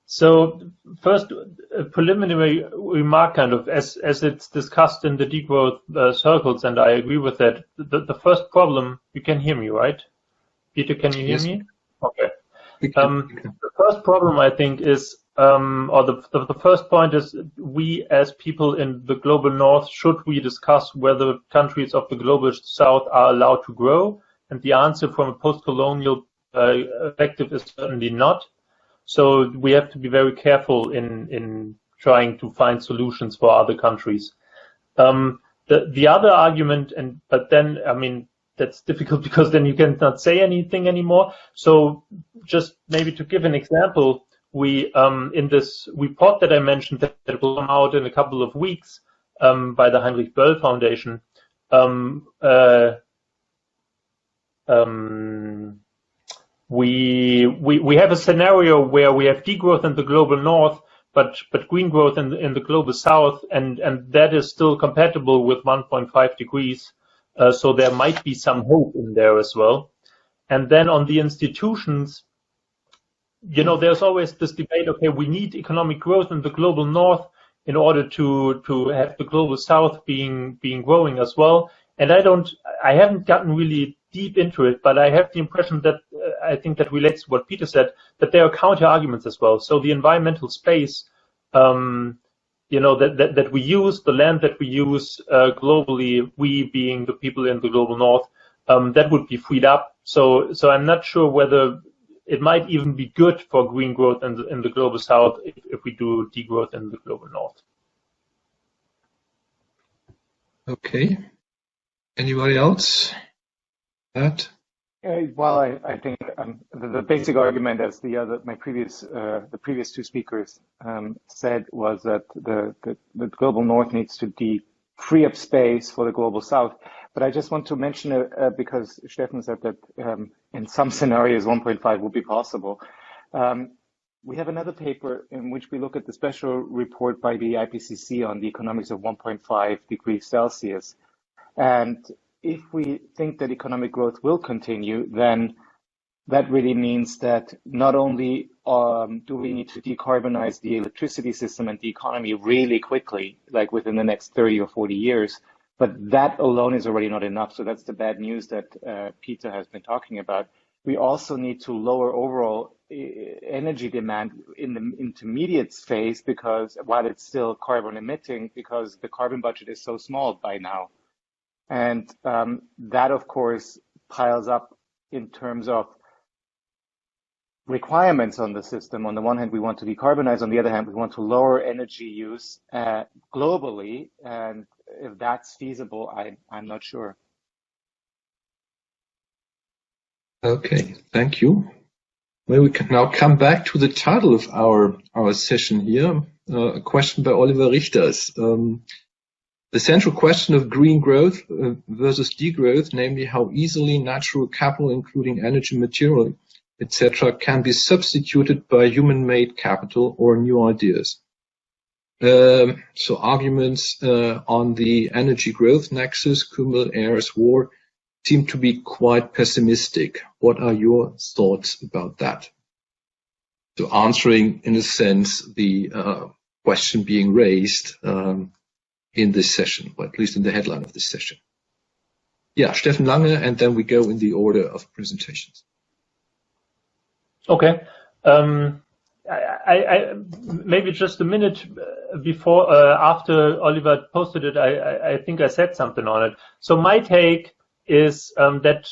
So first, a preliminary remark, kind of, as it's discussed in the degrowth circles, and I agree with that. The first problem, you can hear me, right? Peter, can you hear me? Okay. The first problem, I think, is, or the first point is, we as people in the global north, should we discuss whether countries of the global south are allowed to grow? And the answer from a post-colonial perspective is certainly not. So we have to be very careful in trying to find solutions for other countries. The other argument, but then, I mean, that's difficult because then you cannot say anything anymore. So just maybe to give an example, we in this report that I mentioned that will come out in a couple of weeks by the Heinrich Böll Foundation, we have a scenario where we have degrowth in the global north, but green growth in the global south, and that is still compatible with 1.5 degrees. So there might be some hope in there as well. And then on the institutions, you know, there's always this debate, okay, we need economic growth in the global north in order to have the global south being growing as well. And I haven't gotten really deep into it, but I have the impression that I think that relates to what Peter said, that there are counter arguments as well. So the environmental space, you know, that we use, the land that we use globally, we being the people in the global north, that would be freed up. So I'm not sure whether it might even be good for green growth in the global south if we do degrowth in the global north. Okay. Anybody else? That? Well, I think the basic argument, as the previous two speakers said, was that the global north needs to free up space for the global south. But I just want to mention because Steffen said that in some scenarios 1.5 will be possible. We have another paper in which we look at the special report by the IPCC on the economics of 1.5 degrees Celsius, and if we think that economic growth will continue, then that really means that not only do we need to decarbonize the electricity system and the economy really quickly, like within the next 30 or 40 years, but that alone is already not enough. So that's the bad news that Peter has been talking about. We also need to lower overall energy demand in the intermediate phase, because while it's still carbon emitting, because the carbon budget is so small by now. And that, of course, piles up in terms of requirements on the system. On the one hand, we want to decarbonize. On the other hand, we want to lower energy use globally. And if that's feasible, I'm not sure. Okay, thank you. Well, we can now come back to the title of our session here. A question by Oliver Richters. The central question of green growth versus degrowth, namely how easily natural capital, including energy, material, etc., can be substituted by human-made capital or new ideas. So arguments on the energy growth nexus, Kümmel, Ayers, War, seem to be quite pessimistic. What are your thoughts about that? So answering, in a sense, the question being raised in this session, or at least in the headline of this session. Yeah, Steffen Lange, and then we go in the order of presentations. Okay. I maybe just a minute before, after Oliver posted it, I think I said something on it. So my take is that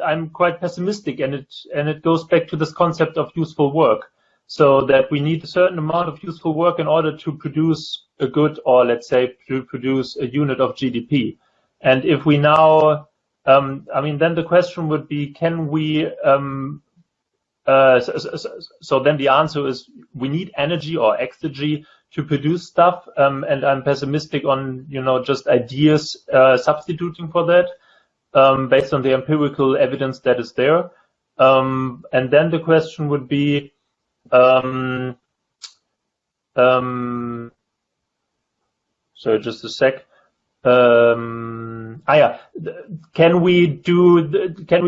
I'm quite pessimistic, and it goes back to this concept of useful work. So that we need a certain amount of useful work in order to produce a good, or let's say to produce a unit of GDP. And if we now, I mean, then the question would be, can we So then the answer is we need energy or exergy to produce stuff, and I'm pessimistic on just ideas substituting for that, based on the empirical evidence that is there. And then the question would be, so just a sec. Can we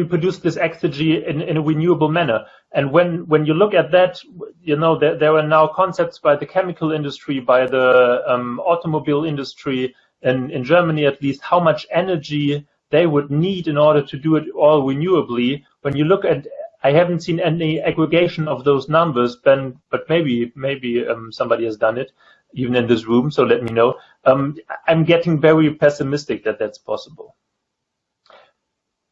produce this exergy in a renewable manner? And when you look at that, there are now concepts by the chemical industry, by the automobile industry, in Germany at least, how much energy they would need in order to do it all renewably. When you look at, I haven't seen any aggregation of those numbers, but maybe somebody has done it, even in this room, so let me know. I'm getting very pessimistic that that's possible.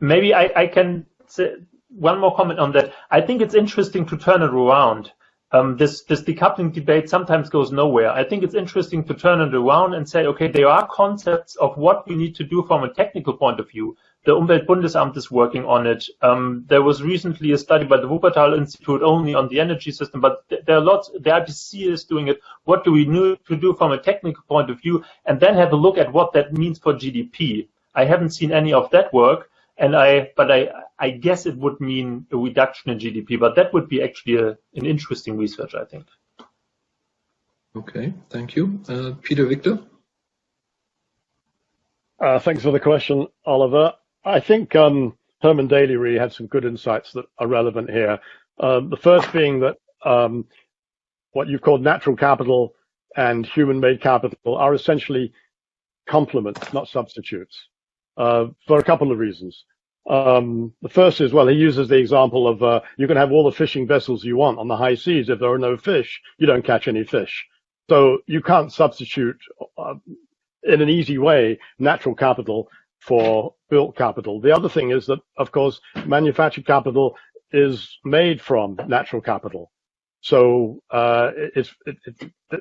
Maybe I can say one more comment on that. I think it's interesting to turn it around. This decoupling debate sometimes goes nowhere. I think it's interesting to turn it around and say, okay, there are concepts of what we need to do from a technical point of view. The Umweltbundesamt is working on it. There was recently a study by the Wuppertal Institute only on the energy system, but there are lots, the IPCC is doing it. What do we need to do from a technical point of view? And then have a look at what that means for GDP. I haven't seen any of that work, and I guess it would mean a reduction in GDP, but that would be actually an interesting research, I think. Okay, thank you. Peter Victor? Thanks for the question, Oliver. I think Herman Daly really had some good insights that are relevant here. The first being that what you've called natural capital and human-made capital are essentially complements, not substitutes, for a couple of reasons. The first is, well, he uses the example of you can have all the fishing vessels you want on the high seas. If there are no fish, you don't catch any fish. So you can't substitute in an easy way natural capital for built capital. The other thing is that, of course, manufactured capital is made from natural capital. So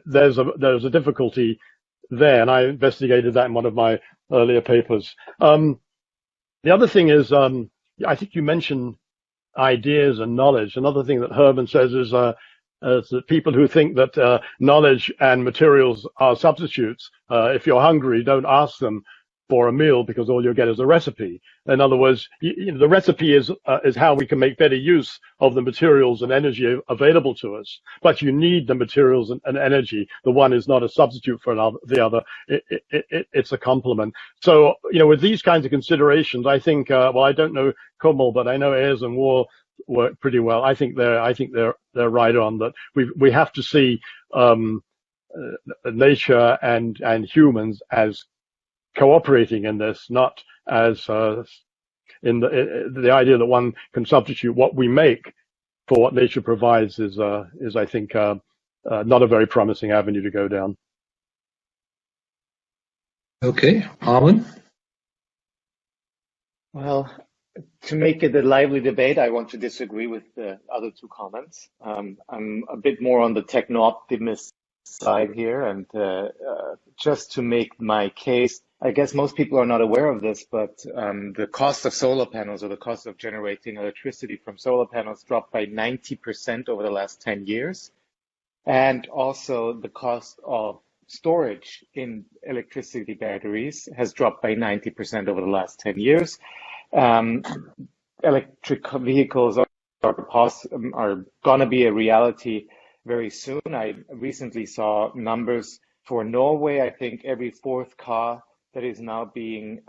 there's a difficulty there, and I investigated that in one of my earlier papers. The other thing is, I think you mentioned ideas and knowledge. Another thing that Herman says is that people who think that knowledge and materials are substitutes, if you're hungry, don't ask them for a meal because all you'll get is a recipe. In other words, the recipe is how we can make better use of the materials and energy available to us. But you need the materials and energy. The one is not a substitute for the other. It's a complement. So, with these kinds of considerations, I think, well, I don't know Kummel, but I know Ayers and Wall work pretty well. I think they're right on that. We have to see nature and humans as cooperating in this, not as in the idea that one can substitute what we make for what nature provides is I think not a very promising avenue to go down. Okay, Armon? Well, to make it a lively debate, I want to disagree with the other two comments. I'm a bit more on the techno-optimist side here, and just to make my case, I guess most people are not aware of this, but the cost of solar panels, or the cost of generating electricity from solar panels, dropped by 90% over the last 10 years. And also the cost of storage in electricity batteries has dropped by 90% over the last 10 years. Electric vehicles are going to be a reality very soon. I recently saw numbers for Norway. I think every fourth car that is now being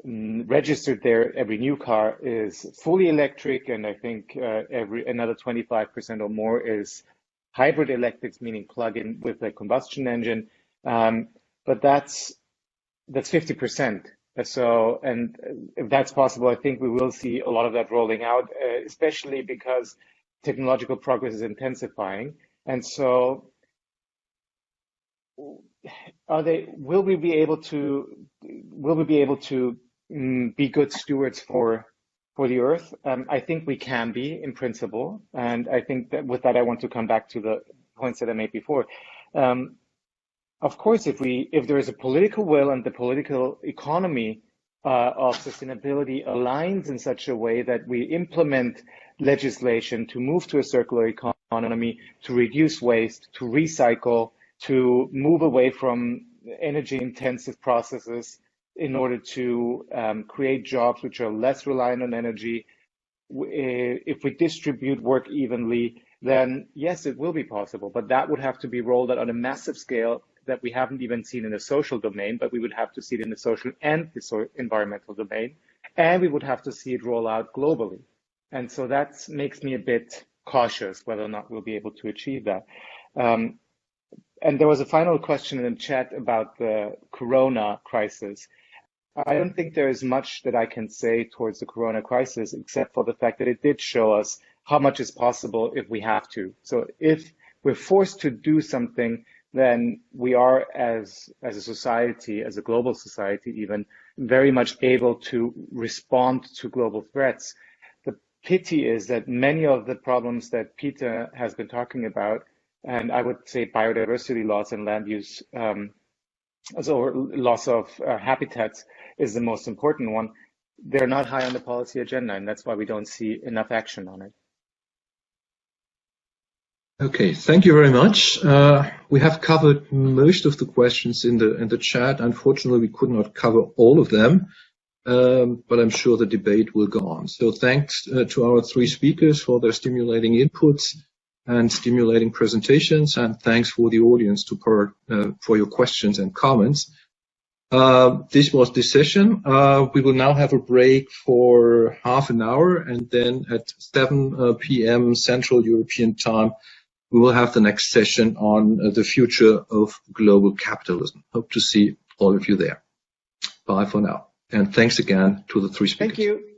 registered there, every new car is fully electric, and I think another 25% or more is hybrid electrics, meaning plug-in with a combustion engine. But that's 50%. So, and if that's possible, I think we will see a lot of that rolling out, especially because technological progress is intensifying. And so, will we be able to be good stewards for the earth? I think we can be, in principle, and I think that with that I want to come back to the points that I made before. Of course, if there is a political will and the political economy of sustainability aligns in such a way that we implement legislation to move to a circular economy, to reduce waste, to recycle, to move away from energy-intensive processes in order to create jobs which are less reliant on energy. If we distribute work evenly, then yes, it will be possible, but that would have to be rolled out on a massive scale that we haven't even seen in the social domain, but we would have to see it in the social and the environmental domain, and we would have to see it roll out globally. And so that makes me a bit cautious whether or not we'll be able to achieve that. And there was a final question in the chat about the Corona crisis. I don't think there is much that I can say towards the Corona crisis, except for the fact that it did show us how much is possible if we have to. So if we're forced to do something, then we are, as a society, as a global society even, very much able to respond to global threats. The pity is that many of the problems that Peter has been talking about, and I would say biodiversity loss and land use, so loss of habitats is the most important one, they're not high on the policy agenda, and that's why we don't see enough action on it. Okay, thank you very much. We have covered most of the questions in the chat. Unfortunately, we could not cover all of them, but I'm sure the debate will go on. So thanks to our three speakers for their stimulating inputs and stimulating presentations, and thanks for the audience for your questions and comments. This was this session. We will now have a break for half an hour, and then at 7 p.m. Central European Time, we will have the next session on the future of global capitalism. Hope to see all of you there. Bye for now. And thanks again to the three speakers. Thank you.